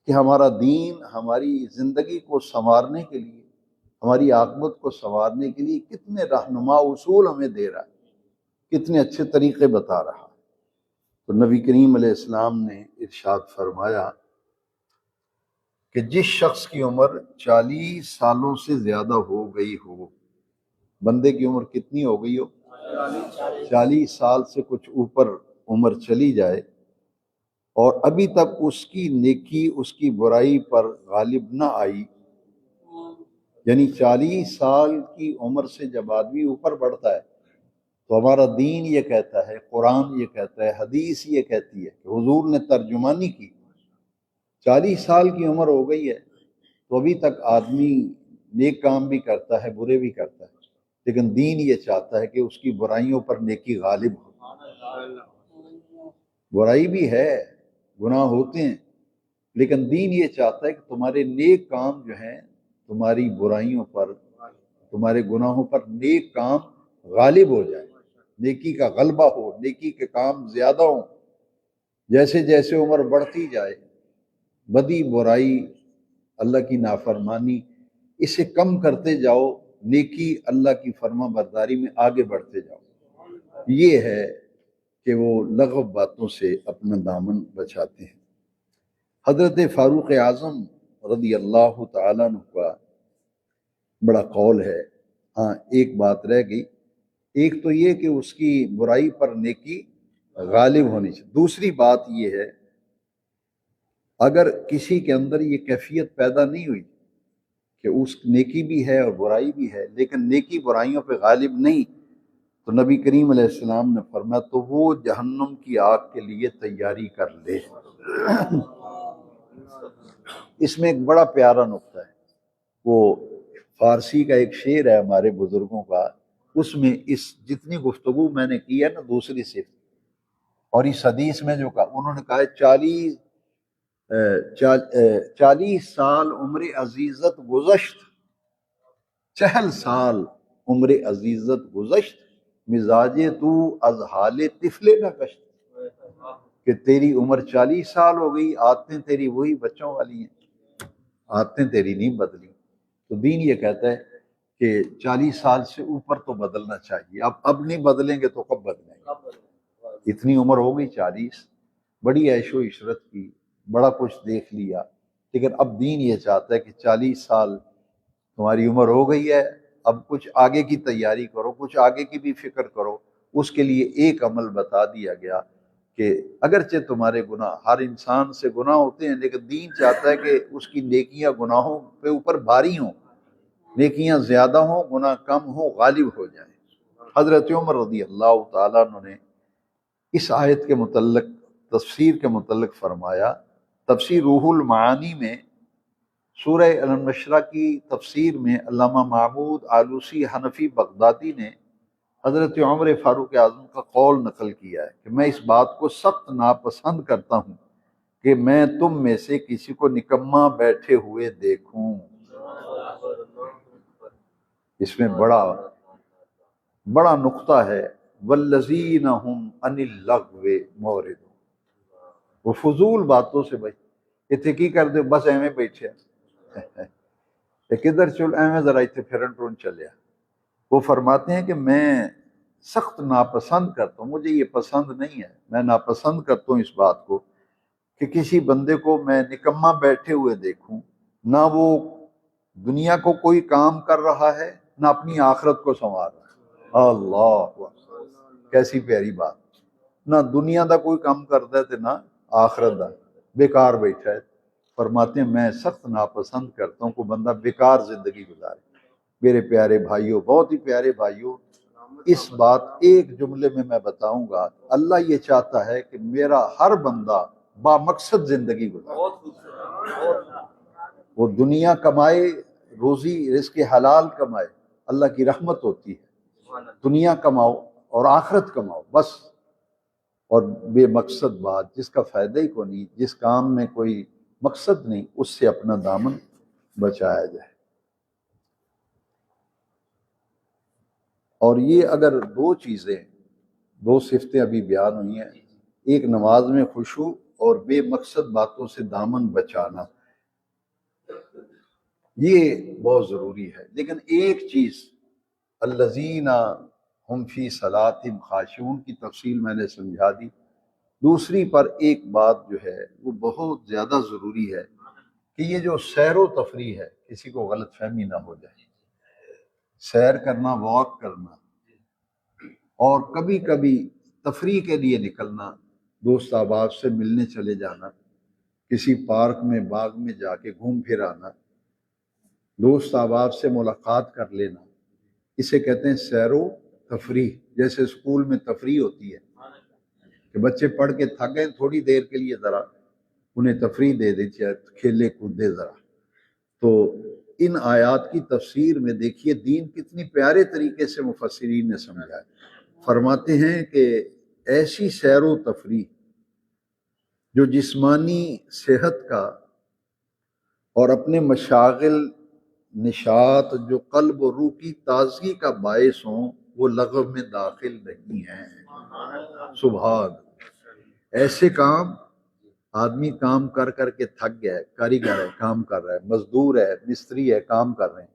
کہ ہمارا دین ہماری زندگی کو سنوارنے کے لیے، ہماری عاقبت کو سنوارنے کے لیے کتنے رہنما اصول ہمیں دے رہا ہے، کتنے اچھے طریقے بتا رہا ہے۔ تو نبی کریم علیہ السلام نے ارشاد فرمایا کہ جس شخص کی عمر 40 سالوں سے زیادہ ہو گئی ہو، بندے کی عمر کتنی ہو گئی ہو؟ 40 سال سے کچھ اوپر عمر چلی جائے اور ابھی تک اس کی نیکی اس کی برائی پر غالب نہ آئی، یعنی 40 سال کی عمر سے جب آدمی اوپر بڑھتا ہے تو ہمارا دین یہ کہتا ہے، قرآن یہ کہتا ہے، حدیث یہ کہتی ہے کہ حضور نے ترجمانی کی، 40 سال کی عمر ہو گئی ہے تو ابھی تک آدمی نیک کام بھی کرتا ہے، برے بھی کرتا ہے، لیکن دین یہ چاہتا ہے کہ اس کی برائیوں پر نیکی غالب ہو۔ برائی بھی ہے، گناہ ہوتے ہیں، لیکن دین یہ چاہتا ہے کہ تمہارے نیک کام جو ہیں تمہاری برائیوں پر، تمہارے گناہوں پر نیک کام غالب ہو جائے، نیکی کا غلبہ ہو، نیکی کے کام زیادہ ہوں۔ جیسے جیسے عمر بڑھتی جائے، بدی برائی اللہ کی نافرمانی اسے کم کرتے جاؤ، نیکی اللہ کی فرما برداری میں آگے بڑھتے جاؤ۔ یہ ہے کہ وہ لغو باتوں سے اپنا دامن بچاتے ہیں۔ حضرت فاروق اعظم رضی اللہ تعالیٰ عنہ کا بڑا قول ہے۔ ہاں ایک بات رہ گئی، ایک تو یہ کہ اس کی برائی پر نیکی غالب ہونی چاہیے، دوسری بات یہ ہے اگر کسی کے اندر یہ کیفیت پیدا نہیں ہوئی کہ اس نیکی بھی ہے اور برائی بھی ہے لیکن نیکی برائیوں پہ غالب نہیں، تو نبی کریم علیہ السلام نے فرمایا تو وہ جہنم کی آگ کے لیے تیاری کر لے۔ اس میں ایک بڑا پیارا نقطہ ہے، وہ فارسی کا ایک شعر ہے ہمارے بزرگوں کا، اس میں اس جتنی گفتگو میں نے کی ہے نا دوسری صفت اور اس حدیث میں جو کہا، انہوں نے کہا ہے 40 سال عمر عزیزت گزشت، 40 سال عمر عزیزت گزشت، مزاج تو از حال طفلے نہ کشت، کہ تیری عمر 40 سال ہو گئی، عادتیں تیری وہی بچوں والی ہیں، عادتیں تیری نہیں بدلی۔ تو دین یہ کہتا ہے کہ 40 سال سے اوپر تو بدلنا چاہیے، اب نہیں بدلیں گے تو کب بدلیں گے؟ اتنی عمر ہو گئی 40، بڑی عیش و عشرت کی، بڑا کچھ دیکھ لیا، لیکن اب دین یہ چاہتا ہے کہ 40 سال تمہاری عمر ہو گئی ہے، اب کچھ آگے کی تیاری کرو، کچھ آگے کی بھی فکر کرو۔ اس کے لیے ایک عمل بتا دیا گیا کہ اگرچہ تمہارے گناہ، ہر انسان سے گناہ ہوتے ہیں، لیکن دین چاہتا ہے کہ اس کی نیکیاں گناہوں پہ اوپر بھاری ہوں، نیکیاں زیادہ ہوں، گناہ کم ہوں، غالب ہو جائیں۔ حضرت عمر رضی اللہ تعالیٰ عنہ نے اس آیت کے متعلق، تفسیر کے متعلق فرمایا، تفسیر روح المعانی میں سورہ الم نشرہ کی تفسیر میں علامہ محمود آلوسی حنفی بغدادی نے حضرت عمر فاروق اعظم کا قول نقل کیا ہے کہ میں اس بات کو سخت ناپسند کرتا ہوں کہ میں تم میں سے کسی کو نکما بیٹھے ہوئے دیکھوں۔ اس میں بڑا نقطہ ہے، والذین هم عن اللغو معرضون، وہ فضول باتوں سے بچ، اتنے کی کر دے بس ایویں بیٹھے کدھر چل ایویں ذرا اتنے پھرن ٹرن چلیا. وہ فرماتے ہیں کہ میں سخت ناپسند کرتا ہوں، مجھے یہ پسند نہیں ہے، میں ناپسند کرتا ہوں اس بات کو کہ کسی بندے کو میں نکما بیٹھے ہوئے دیکھوں، نہ وہ دنیا کو کوئی کام کر رہا ہے نہ اپنی آخرت کو سنوار رہا ہے. اللہ اکبر، کیسی پیاری بات. نہ دنیا دا کوئی کام کرتا ہے تو نہ آخرت دا، بیکار بیٹھا ہے. فرماتے ہیں میں سخت ناپسند کرتا ہوں کہ بندہ بیکار زندگی گزارے. میرے پیارے بھائیوں، بہت ہی پیارے بھائیوں، اس بات ایک جملے میں بتاؤں گا، اللہ یہ چاہتا ہے کہ میرا ہر بندہ با مقصد زندگی گزارے. وہ دنیا کمائے، روزی رزق حلال کمائے، اللہ کی رحمت ہوتی ہے. دنیا کماؤ اور آخرت کماؤ بس. اور بے مقصد بات، جس کا فائدہ ہی کو نہیں، جس کام میں کوئی مقصد نہیں، اس سے اپنا دامن بچایا جائے. اور یہ اگر دو چیزیں، دو صفتیں ابھی بیان ہوئی ہیں، ایک نماز میں خشوع اور بے مقصد باتوں سے دامن بچانا، یہ بہت ضروری ہے. لیکن ایک چیز الذین ہم فی صلاتہم خاشعون کی تفصیل میں نے سمجھا دی. دوسری پر ایک بات جو ہے وہ بہت زیادہ ضروری ہے کہ یہ جو سیر و تفریح ہے، کسی کو غلط فہمی نہ ہو جائے. سیر کرنا، واک کرنا، اور کبھی کبھی تفریح کے لیے نکلنا، دوست احباب سے ملنے چلے جانا، کسی پارک میں باغ میں جا کے گھوم پھر آنا، دوست احباب سے ملاقات کر لینا، اسے کہتے ہیں سیر و تفریح. جیسے اسکول میں تفریح ہوتی ہے کہ بچے پڑھ کے تھک گئے، تھوڑی دیر کے لیے ذرا انہیں تفریح دے دی جائے، کھیلے کودے ذرا. تو ان آیات کی تفسیر میں دیکھیے دین کتنی پیارے طریقے سے مفسرین نے سمجھا ہے. فرماتے ہیں کہ ایسی سیر و تفریح جو جسمانی صحت کا اور اپنے مشاغل نشاط جو قلب و روح کی تازگی کا باعث ہوں، وہ لغو میں داخل نہیں ہیں. سبحان. ایسے کام، آدمی کام کر کر کے تھک گیا ہے، کاریگر ہے کام کر رہا ہے، مزدور ہے، مستری ہے کام کر رہے ہیں،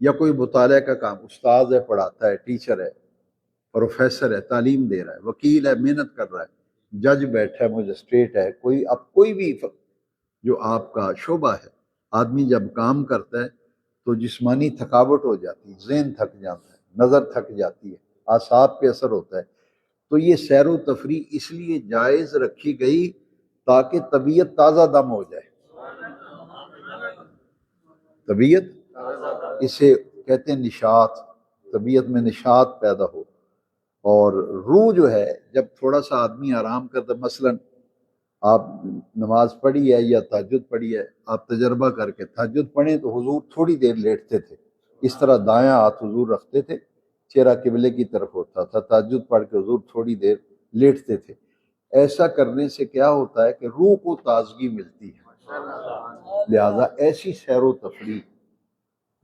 یا کوئی مطالعہ کا کام، استاد ہے پڑھاتا ہے، ٹیچر ہے، پروفیسر ہے تعلیم دے رہا ہے، وکیل ہے محنت کر رہا ہے، جج بیٹھا ہے، مجسٹریٹ ہے، کوئی بھی جو آپ کا شعبہ ہے. آدمی جب کام کرتا ہے تو جسمانی تھکاوٹ ہو جاتی ہے، ذہن تھک جاتا ہے، نظر تھک جاتی ہے، اعصاب پہ اثر ہوتا ہے. تو یہ سیر و تفریح اس لیے جائز رکھی گئی تاکہ طبیعت تازہ دم ہو جائے. طبیعت، اسے کہتے ہیں نشاط، طبیعت میں نشاط پیدا ہو. اور روح جو ہے جب تھوڑا سا آدمی آرام کرتا، مثلا آپ نماز پڑھی ہے یا تہجد پڑھی ہے، آپ تجربہ کر کے تہجد پڑھیں تو حضور تھوڑی دیر لیٹتے تھے، اس طرح دایاں ہاتھ حضور رکھتے تھے، چہرہ قبلے کی طرف ہوتا تھا، تہجد پڑھ کے حضور تھوڑی دیر لیٹتے تھے. ایسا کرنے سے کیا ہوتا ہے کہ روح کو تازگی ملتی ہے. لہذا ایسی سیر و تفریح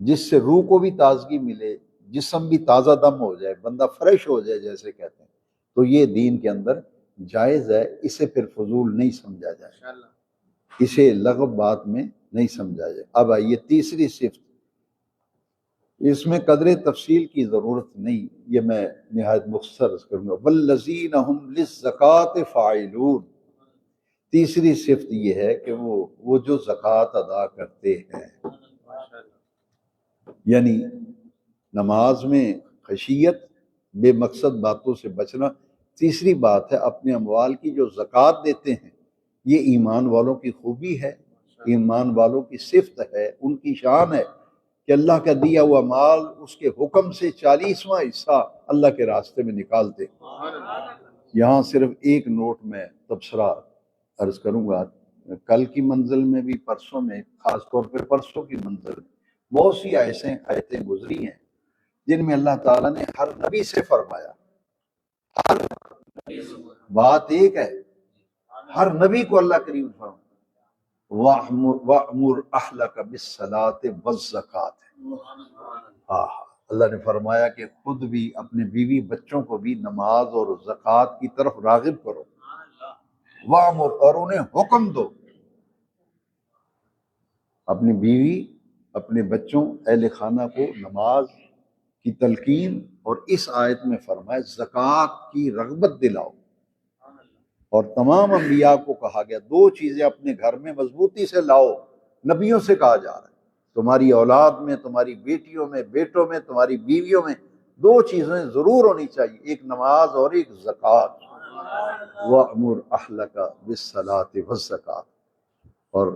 جس سے روح کو بھی تازگی ملے، جسم بھی تازہ دم ہو جائے، بندہ فریش ہو جائے جیسے کہتے ہیں، تو یہ دین کے اندر جائز ہے. اسے پھر فضول نہیں سمجھا جائے، اسے لغو بات میں نہیں سمجھا جائے. اب آئیے تیسری صفت، اس میں قدر تفصیل کی ضرورت نہیں، یہ میں نہایت مختصر کروں گا. والذین هم للزکاۃ فاعلون. تیسری صفت یہ ہے کہ وہ جو زکوٰۃ ادا کرتے ہیں، یعنی نماز میں خشیت، بے مقصد باتوں سے بچنا. تیسری بات ہے اپنے اموال کی جو زکوٰۃ دیتے ہیں، یہ ایمان والوں کی خوبی ہے، ایمان والوں کی صفت ہے، ان کی شان ہے کہ اللہ کا دیا ہوا مال اس کے حکم سے 40واں حصہ اللہ کے راستے میں نکالتے. یہاں صرف ایک نوٹ میں تبصرہ عرض کروں گا. کل کی منزل میں بھی، پرسوں میں، خاص طور پہ پرسوں کی منزل میں بہت سی آیتیں گزری ہیں جن میں اللہ تعالیٰ نے ہر نبی سے فرمایا. بات ایک ہے، ہر نبی کو اللہ کریم فرمایا وَأْمُرْ أَهْلَكَ بِالصَّلَاةِ وَالزَّكَاةِ. اللہ نے فرمایا کہ خود بھی اپنے بیوی بچوں کو بھی نماز اور زکوٰۃ کی طرف راغب کرو. وَأْمُرْ، اور انہیں حکم دو. اپنی بیوی، اپنے بچوں، اہل خانہ کو نماز کی تلقین، اور اس آیت میں فرمایا زکوٰۃ کی رغبت دلاؤ۔ اور تمام انبیاء کو کہا گیا دو چیزیں اپنے گھر میں مضبوطی سے لاؤ، نبیوں سے کہا جا رہا ہے تمہاری اولاد میں، تمہاری بیٹیوں میں، بیٹوں میں، تمہاری بیویوں میں دو چیزیں ضرور ہونی چاہیے، ایک نماز اور ایک زکوٰۃ۔ وَأْمُرْ أَهْلَكَ بِالصَّلَاةِ وَالزَّكَاةِ۔ اور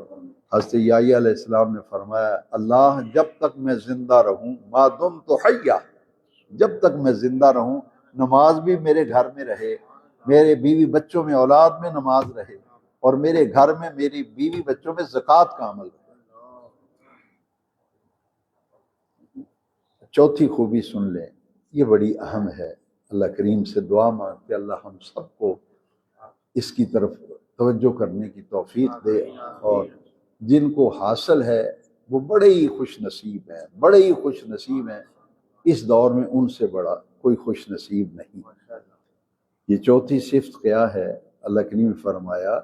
حضرت یحییٰ علیہ السلام نے فرمایا اللہ جب تک میں زندہ رہوں، ما دمت حیا، جب تک میں زندہ رہوں نماز بھی میرے گھر میں رہے، میرے بیوی بچوں میں، اولاد میں نماز رہے، اور میرے گھر میں میری بیوی بچوں میں زکوٰۃ کا عمل رہے۔ چوتھی خوبی سن لیں، یہ بڑی اہم ہے، اللہ کریم سے دعا مانگ کہ اللہ ہم سب کو اس کی طرف توجہ کرنے کی توفیق دے، اور جن کو حاصل ہے وہ بڑے ہی خوش نصیب ہیں، بڑے ہی خوش نصیب ہیں، اس دور میں ان سے بڑا کوئی خوش نصیب نہیں۔ یہ چوتھی صفت کیا ہے؟ اللہ کریم نے فرمایا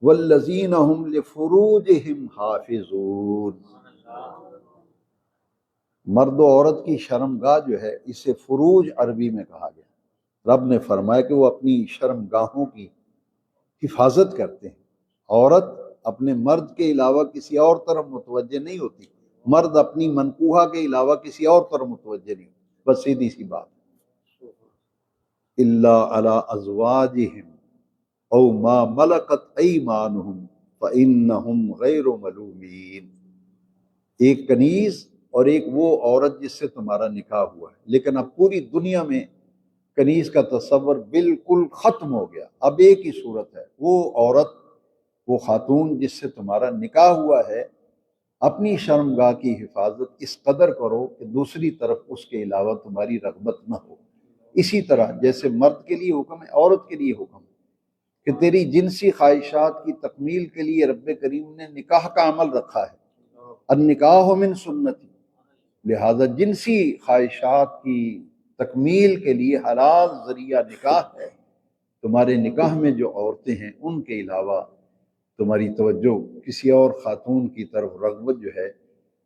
والذین هم لفروجہم حافظون۔ مرد و عورت کی شرمگاہ جو ہے اسے فروج عربی میں کہا گیا۔ رب نے فرمایا کہ وہ اپنی شرمگاہوں کی حفاظت کرتے ہیں۔ عورت اپنے مرد کے علاوہ کسی اور طرف متوجہ نہیں ہوتی، مرد اپنی منکوحہ کے علاوہ کسی اور طرف متوجہ نہیں ہوتی، بس سیدھی سی بات۔ الا علی ازواجہم او ما ملکت ایمانہم فانہم غیر ملومین۔ ایک کنیز اور ایک وہ عورت جس سے تمہارا نکاح ہوا ہے، لیکن اب پوری دنیا میں کنیز کا تصور بالکل ختم ہو گیا۔ اب ایک ہی صورت ہے، وہ عورت، وہ خاتون جس سے تمہارا نکاح ہوا ہے، اپنی شرمگاہ کی حفاظت اس قدر کرو کہ دوسری طرف اس کے علاوہ تمہاری رغبت نہ ہو۔ اسی طرح جیسے مرد کے لیے حکم ہے، عورت کے لیے حکم ہے کہ تیری جنسی خواہشات کی تکمیل کے لیے رب کریم نے نکاح کا عمل رکھا ہے، النکاح من سنتی، لہذا جنسی خواہشات کی تکمیل کے لیے حلال ذریعہ نکاح ہے۔ تمہارے نکاح میں جو عورتیں ہیں ان کے علاوہ تمہاری توجہ کسی اور خاتون کی طرف رغبت جو ہے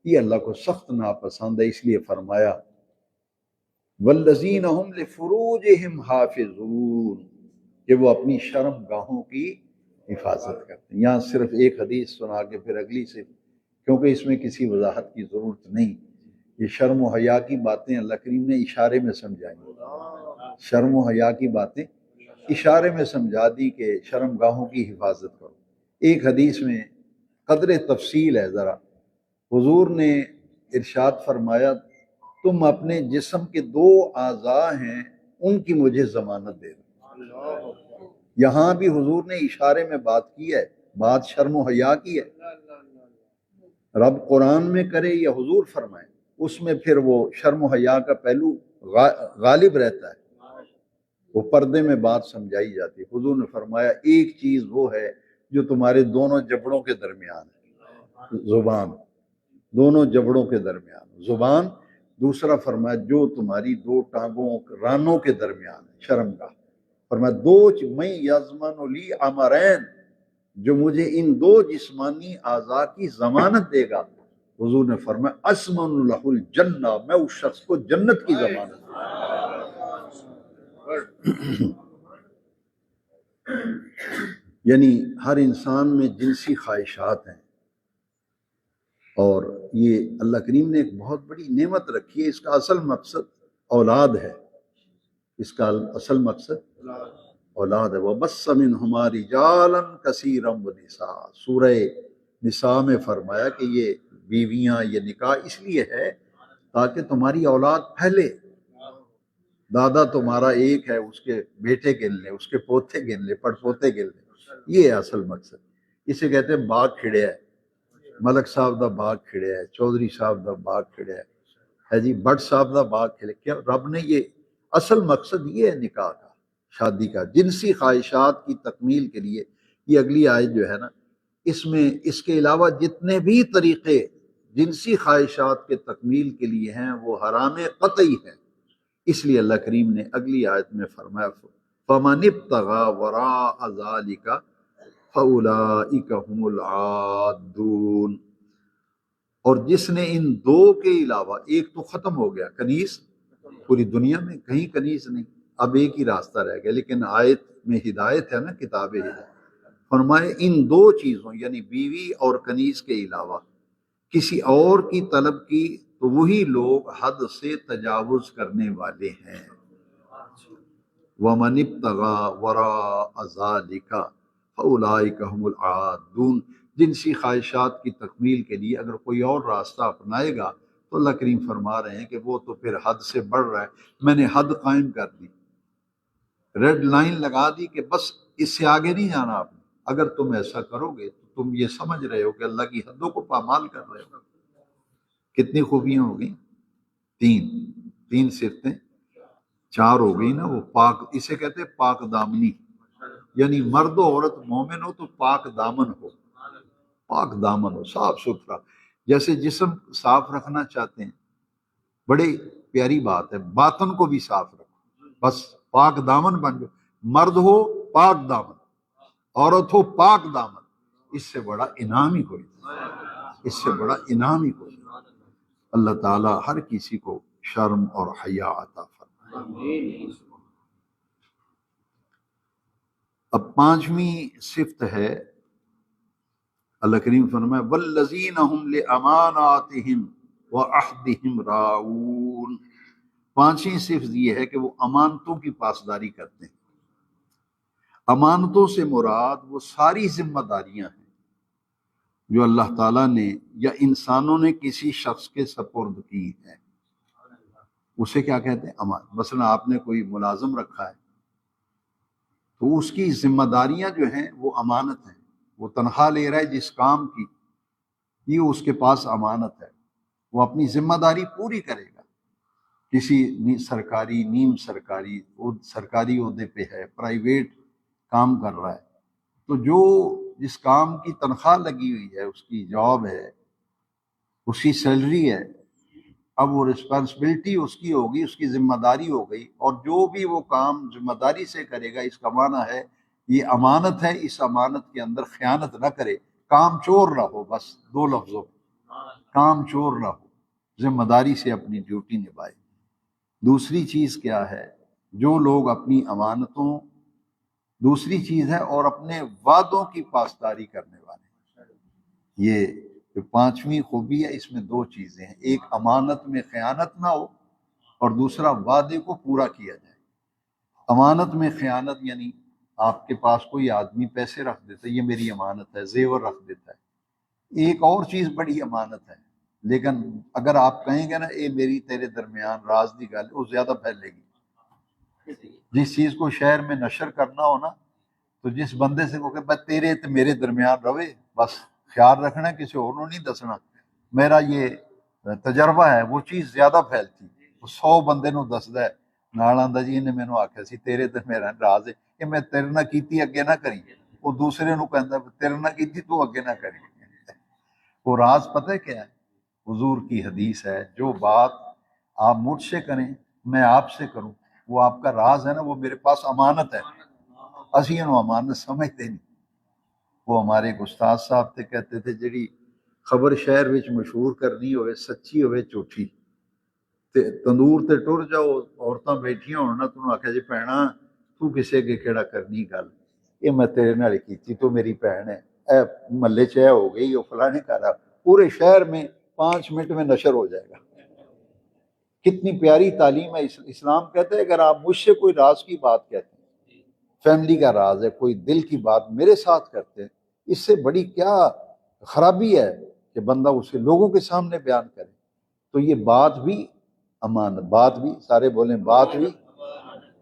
یہ اللہ کو سخت ناپسند ہے، اس لیے فرمایا والذین هم لفروجہم حافظون، کہ وہ اپنی شرم گاہوں کی حفاظت کرتے ہیں۔ یہاں صرف ایک حدیث سنا کے پھر اگلی سے، کیونکہ اس میں کسی وضاحت کی ضرورت نہیں، یہ شرم و حیا کی باتیں اللہ کریم نے اشارے میں سمجھائی، شرم و حیا کی باتیں اشارے میں سمجھا دی کہ شرم گاہوں کی حفاظت کرو۔ ایک حدیث میں قدر تفصیل ہے ذرا، حضور نے ارشاد فرمایا تم اپنے جسم کے دو اعضاء ہیں ان کی مجھے ضمانت دے دو۔ یہاں بھی حضور نے اشارے میں بات کی ہے، بات شرم و حیا کی ہے۔ رب قرآن میں کرے یا حضور فرمائے اس میں پھر وہ شرم و حیا کا پہلو غالب رہتا ہے، وہ پردے میں بات سمجھائی جاتی ہے۔ حضور نے فرمایا ایک چیز وہ ہے جو تمہارے دونوں جبڑوں کے درمیان ہے، زبان، دونوں جبڑوں کے درمیان زبان، دوسرا فرمایا جو تمہاری دو ٹانگوں رانوں کے درمیان ہے، شرمگاہ۔ فرمایا دو میں یضمن لی امرین، جو مجھے ان دو جسمانی اعضاء کی ضمانت دے گا، حضور نے فرمایا اسمن لہ الجنہ، میں اس شخص کو جنت کی ضمانت دوں۔ یعنی ہر انسان میں جنسی خواہشات ہیں، اور یہ اللہ کریم نے ایک بہت بڑی نعمت رکھی ہے، اس کا اصل مقصد اولاد ہے، اس کا اصل مقصد اولاد ہے۔ وَبَثَّ مِنْهُمَا رِجَالًا كَثِيرًا وَنِسَاءً، سورہ نساء میں فرمایا کہ یہ بیویاں، یہ نکاح اس لیے ہے تاکہ تمہاری اولاد پھیلے، دادا تمہارا ایک ہے، اس کے بیٹے گن لے، اس کے پوتے گن لے، پڑ پوتے گن لے، یہ ہے اصل مقصد۔ اسے کہتے ہیں باغ کھڑیا ہے، ملک صاحب دا باغ کھڑیا ہے، چودھری صاحب دا باغ کھڑیا ہے جی، بٹ صاحب دا باغ کھڑیا۔ کیا رب نے یہ اصل مقصد یہ ہے نکاح کا، شادی کا، جنسی خواہشات کی تکمیل کے لیے۔ یہ اگلی آیت جو ہے نا، اس میں اس کے علاوہ جتنے بھی طریقے جنسی خواہشات کے تکمیل کے لیے ہیں وہ حرام قطعی ہیں، اس لیے اللہ کریم نے اگلی آیت میں فرمایا فَمَنِ ابْتَغَىٰ وَرَاءَ ذَلِكَ فَأُولَٰئِكَ هُمُ الْعَادُونَ۔ اور جس نے ان دو کے علاوہ، ایک تو ختم ہو گیا کنیز، پوری دنیا میں کہیں کنیز نہیں، اب ایک ہی راستہ رہ گیا، لیکن آیت میں ہدایت ہے نا، کتاب ہدایت، فرمائے ان دو چیزوں یعنی بیوی اور کنیز کے علاوہ کسی اور کی طلب کی تو وہی لوگ حد سے تجاوز کرنے والے ہیں۔ وَمَنِ ابْتَغَىٰ وَرَاءَ ذَٰلِكَ فَأُولَٰئِكَ هُمُ الْعَادُونَ، جنسی خواہشات کی تکمیل کے لیے اگر کوئی اور راستہ اپنائے گا تو اللہ کریم فرما رہے ہیں کہ وہ تو پھر حد سے بڑھ رہا ہے۔ میں نے حد قائم کر دی، ریڈ لائن لگا دی کہ بس اس سے آگے نہیں جانا آپ نے۔ اگر تم ایسا کرو گے تو تم یہ سمجھ رہے ہو کہ اللہ کی حدوں کو پامال کر رہے ہو۔ کتنی خوبیاں ہو گئی؟ تین صفتیں، چار ہو گئی نا۔ وہ پاک، اسے کہتے ہیں پاک دامنی، یعنی مرد و عورت مومن ہو تو پاک دامن ہو، پاک دامن ہو، صاف ستھرا، جیسے جسم صاف رکھنا چاہتے ہیں، بڑی پیاری بات ہے، باطن کو بھی صاف رکھو، بس پاک دامن بن جاؤ۔ مرد ہو پاک دامن، عورت ہو پاک دامن، اس سے بڑا انعام ہی کوئی نہیں، اس سے بڑا انعام ہی کوئی نہیں۔ اللہ تعالی ہر کسی کو شرم اور حیا عطا فرمائے۔ اب پانچویں صفت ہے، اللہ کریم فرمائے والذین هم لاماناتهم وعہدهم راعون، پانچویں صفت یہ ہے کہ وہ امانتوں کی پاسداری کرتے ہیں۔ امانتوں سے مراد وہ ساری ذمہ داریاں ہیں جو اللہ تعالیٰ نے یا انسانوں نے کسی شخص کے سپرد کی ہیں، اسے کیا کہتے ہیں؟ امانت۔ مثلا آپ نے کوئی ملازم رکھا ہے تو اس کی ذمہ داریاں جو ہیں وہ امانت ہیں، وہ تنخواہ لے رہا ہے جس کام کی، یہ اس کے پاس امانت ہے، وہ اپنی ذمہ داری پوری کرے گا۔ کسی سرکاری، نیم سرکاری، سرکاری عہدے پہ ہے، پرائیویٹ کام کر رہا ہے، تو جو جس کام کی تنخواہ لگی ہوئی ہے، اس کی جاب ہے، اس کی سیلری ہے، اب وہ رسپانسبلٹی اس کی ہوگی، اس کی ذمہ داری ہو گئی، اور جو بھی وہ کام ذمہ داری سے کرے گا، اس کا معنی ہے یہ امانت ہے، اس امانت کے اندر خیانت نہ کرے، کام چور نہ ہو، بس دو لفظوں، کام چور نہ ہو، ذمہ داری سے اپنی ڈیوٹی نبھائے۔ دوسری چیز کیا ہے؟ جو لوگ اپنی امانتوں، دوسری چیز ہے اور اپنے وعدوں کی پاسداری کرنے والے، یہ جو پانچویں خوبی ہے، اس میں دو چیزیں ہیں، ایک امانت میں خیانت نہ ہو اور دوسرا وعدے کو پورا کیا جائے۔ امانت میں خیانت یعنی آپ کے پاس کوئی آدمی پیسے رکھ دیتا ہے، یہ میری امانت ہے، زیور رکھ دیتا ہے، ایک اور چیز بڑی امانت ہے، لیکن اگر آپ کہیں گے نا اے میری تیرے درمیان راز دی گل، وہ زیادہ پھیلے گی۔ جس چیز کو شہر میں نشر کرنا ہو نا، تو جس بندے سے کو کہ بس تیرے تے میرے درمیان رہے، بس خیال رکھنا کسی اور نہیں دسنا، میرا یہ تجربہ ہے، وہ چیز زیادہ پھیلتی، وہ 100 بندے نو دسدا ہے، نال آندا جی انہیں مینوں آکھیا سی تیرے تے میرا راز ہے، کہ میں تیرے نہ کیتی اگے نہ کری، وہ دوسرے نو کہندا تیرے نہ کیتی تو اگے نہ کری۔ وہ راز پتہ ہے کیا ہے؟ حضور کی حدیث ہے، جو بات آپ مجھ سے کریں میں آپ سے کروں، وہ آپ کا راز ہے نا، وہ میرے پاس امانت ہے، اسی انہوں امانت سمجھتے نہیں۔ وہ ہمارے ایک استاد صاحب تھے، کہتے تھے جڑی خبر شہر وچ مشہور کرنی ہوئے، سچی ہوئے جھوٹھی، تے تندور تے ٹر جاؤ، عورتاں بیٹھیاں ہون نا، تنوں آکھیا جی بھینا تو کسے کے کیڑا کرنی گل، یہ میں تیرے نال کیتی، تو میری بہن ہے، اے محلے چ ہو گئی، وہ فلانے گھر، پورے شہر میں 5 منٹ میں نشر ہو جائے گا۔ کتنی پیاری تعلیم ہے اسلام کہتے ہیں اگر آپ مجھ سے کوئی راز کی بات کہتے ہیں، فیملی کا راز ہے، کوئی دل کی بات میرے ساتھ کرتے ہیں، اس سے بڑی کیا خرابی ہے کہ بندہ اسے لوگوں کے سامنے بیان کرے۔ تو یہ بات بھی امانت، بات بھی، سارے بولیں بات بھی،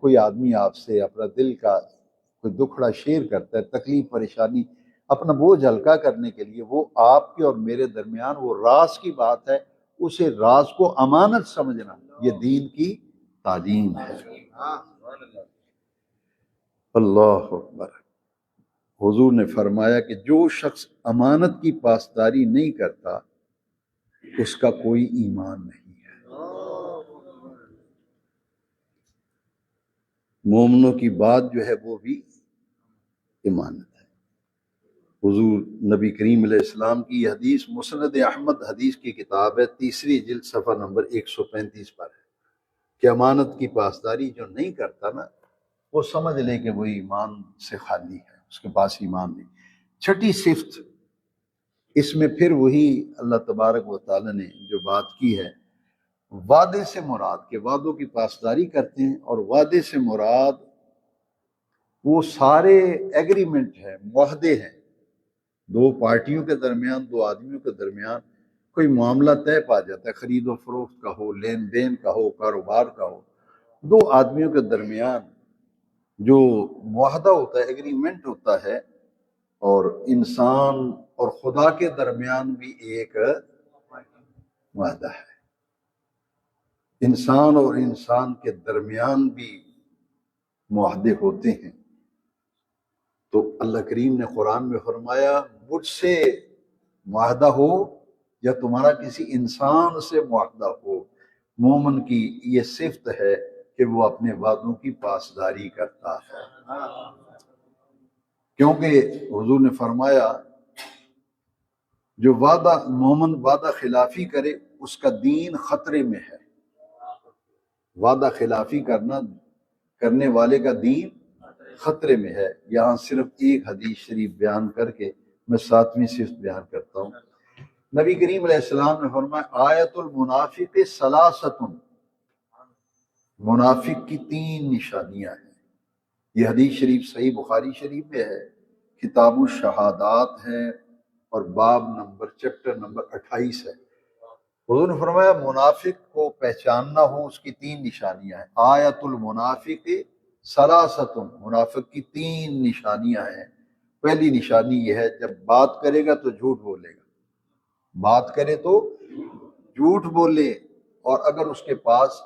کوئی آدمی آپ سے اپنا دل کا کوئی دکھڑا شیئر کرتا ہے، تکلیف پریشانی، اپنا بوجھ ہلکا کرنے کے لیے، وہ آپ کے اور میرے درمیان وہ راز کی بات ہے، اسے راز کو امانت سمجھنا، یہ دین کی تعلیم ہے۔ اللہ اکبر۔ حضور نے فرمایا کہ جو شخص امانت کی پاسداری نہیں کرتا اس کا کوئی ایمان نہیں ہے۔ مومنوں کی بات جو ہے وہ بھی امانت ہے۔ حضور نبی کریم علیہ السلام کی یہ حدیث مسند احمد حدیث کی کتاب ہے، تیسری جلد صفحہ نمبر 135 پر ہے کہ امانت کی پاسداری جو نہیں کرتا نا، وہ سمجھ لے کہ وہ ایمان سے خالی ہے، اس کے پاس ایمان نہیں۔ چھٹی صفت اس میں پھر وہی اللہ تبارک و تعالی نے جو بات کی ہے، وعدے سے مراد کہ وعدوں کی پاسداری کرتے ہیں، اور وعدے سے مراد وہ سارے ایگریمنٹ ہیں، معاہدے ہیں، دو پارٹیوں کے درمیان، دو آدمیوں کے درمیان کوئی معاملہ طے پا جاتا ہے، خرید و فروخت کا ہو، لین دین کا ہو، کاروبار کا ہو، دو آدمیوں کے درمیان جو معاہدہ ہوتا ہے، ایگریمنٹ ہوتا ہے، اور انسان اور خدا کے درمیان بھی ایک معاہدہ ہے، انسان اور انسان کے درمیان بھی معاہدے ہوتے ہیں۔ تو اللہ کریم نے قرآن میں فرمایا مجھ سے معاہدہ ہو یا تمہارا کسی انسان سے معاہدہ ہو، مومن کی یہ صفت ہے کہ وہ اپنے وعدوں کی پاسداری کرتا ہے، کیونکہ حضور نے فرمایا جو مومن وعدہ خلافی کرے اس کا دین خطرے میں ہے۔ وعدہ خلافی کرنے والے کا دین خطرے میں ہے۔ یہاں صرف ایک حدیث شریف بیان کر کے میں 7ویں صفت بیان کرتا ہوں۔ نبی کریم علیہ السلام نے فرمایا آیت المنافق ثلاثۃ، منافق کی 3 نشانیاں ہیں۔ یہ حدیث شریف صحیح بخاری شریف میں ہے، کتاب الشہادات ہے، اور باب نمبر چیپٹر نمبر 28 ہے۔ حضور نے فرمایا منافق کو پہچاننا ہو اس کی 3 نشانیاں ہیں۔ آیت المنافق ثلاثۃ، منافق کی 3 نشانیاں ہیں۔ پہلی نشانی یہ ہے جب بات کرے گا تو جھوٹ بولے گا، بات کرے تو جھوٹ بولے، اور اگر اس کے پاس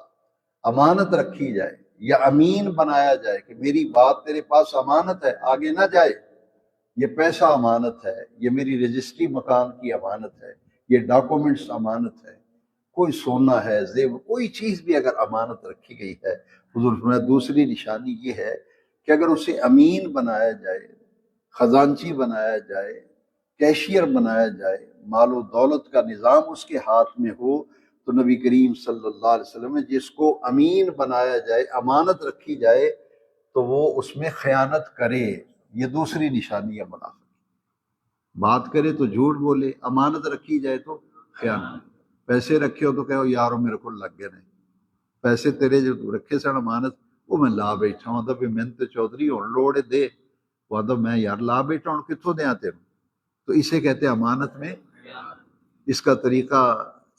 امانت رکھی جائے یا امین بنایا جائے کہ میری بات تیرے پاس امانت ہے، آگے نہ جائے، یہ پیسہ امانت ہے، یہ میری رجسٹری مکان کی امانت ہے، یہ ڈاکومنٹس امانت ہے، کوئی سونا ہے، زیور، کوئی چیز بھی اگر امانت رکھی گئی ہے، حضور فرمایا دوسری نشانی یہ ہے کہ اگر اسے امین بنایا جائے، خزانچی بنایا جائے، کیشیئر بنایا جائے، مال و دولت کا نظام اس کے ہاتھ میں ہو، تو نبی کریم صلی اللہ علیہ وسلم نے جس کو امین بنایا جائے، امانت رکھی جائے، تو وہ اس میں خیانت کرے۔ یہ دوسری نشانی ہے منافق، بات کرے تو جھوٹ بولے، امانت رکھی جائے تو خیانت۔ پیسے رکھے ہو تو کہو یارو میرے کو لگ گئے نہیں، پیسے تیرے جو رکھے سن امانت وہ میں لا بیٹھا ہوں، تو میں تے چودھری ہوں لوڑ دے، وہ تو میں یار لا بیٹھا ہوں، کتوں دیاں تیرے؟ تو اسے کہتے ہیں امانت میں۔ اس کا طریقہ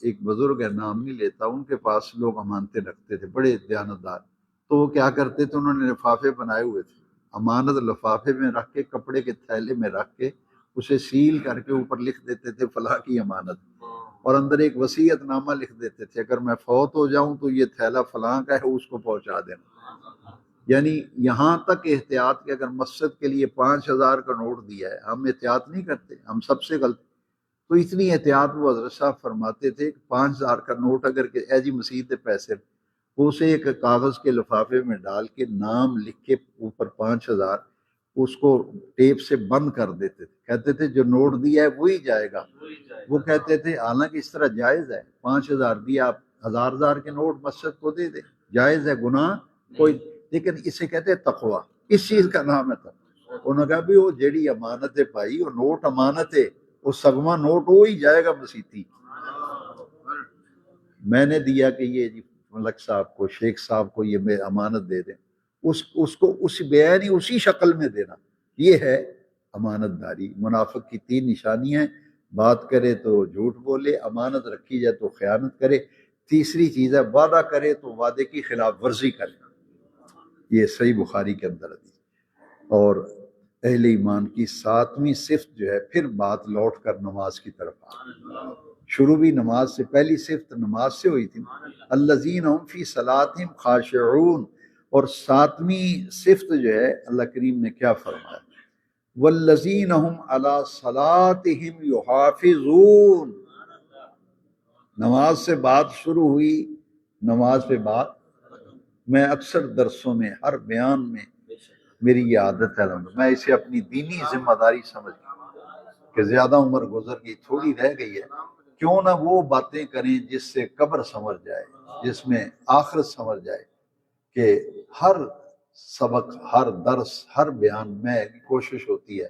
ایک بزرگ ہے، نام نہیں لیتا، ان کے پاس لوگ امانتیں رکھتے تھے، بڑے دیانتدار، تو وہ کیا کرتے تھے، انہوں نے لفافے بنائے ہوئے تھے، امانت لفافے میں رکھ کے، کپڑے کے تھیلے میں رکھ کے اسے سیل کر کے اوپر لکھ دیتے تھے فلاں کی امانت، اور اندر ایک وصیت نامہ لکھ دیتے تھے اگر میں فوت ہو جاؤں تو یہ تھیلا فلاں کا ہے، اس کو پہنچا دینا۔ یعنی یہاں تک احتیاط کہ اگر مسجد کے لیے 5000 کا نوٹ دیا ہے، ہم احتیاط نہیں کرتے، ہم سب سے غلط، تو اتنی احتیاط وہ حضرت صاحب فرماتے تھے کہ 5000 کا نوٹ اگر کہ ایجی مسیح پیسے، وہ اسے ایک کاغذ کے لفافے میں ڈال کے نام لکھ کے اوپر 5000 اس کو ٹیپ سے بند کر دیتے تھے، کہتے تھے جو نوٹ دیا ہے وہی جائے گا۔ وہ کہتے تھے حالانکہ اس طرح جائز ہے، 5000 دیا، آپ 1000 کے نوٹ مسجد کو دے دیں، جائز ہے، گناہ کوئی، لیکن اسے کہتے ہیں تقوی، اس چیز کا نام ہے تقوی۔ انہوں نے کہا بھی وہ جیڑی امانت ہے بھائی، وہ نوٹ امانت ہے، وہ سگواں نوٹ وہی جائے گا مسیتی۔ میں نے دیا کہ یہ جی ملک صاحب کو، شیخ صاحب کو یہ امانت دے دیں، اس کو اس بیانی اسی شکل میں دینا، یہ ہے امانت داری۔ منافق کی 3 نشانیاں ہیں، بات کرے تو جھوٹ بولے، امانت رکھی جائے تو خیانت کرے، تیسری چیز ہے وعدہ کرے تو وعدے کی خلاف ورزی کرے۔ یہ صحیح بخاری کے اندر ہے۔ اور اہل ایمان کی 7ویں صفت جو ہے، پھر بات لوٹ کر نماز کی طرف شروع بھی نماز سے، پہلی صفت نماز سے ہوئی تھی، الذین هم فی صلاتہم خاشعون، اور 7ویں صفت جو ہے اللہ کریم نے کیا فرمایا، والذین هم علی صلاتہم یحافظون۔ نماز سے بات شروع ہوئی، نماز پہ بات، میں اکثر درسوں میں، ہر بیان میں میری یہ عادت ہے، میں اسے اپنی دینی ذمہ داری سمجھتا ہوں، کہ زیادہ عمر گزر گئی، تھوڑی رہ گئی ہے، کیوں نہ وہ باتیں کریں جس سے قبر سنور جائے، جس میں آخرت سنور جائے۔ کہ ہر سبق، ہر درس، ہر بیان میں کوشش ہوتی ہے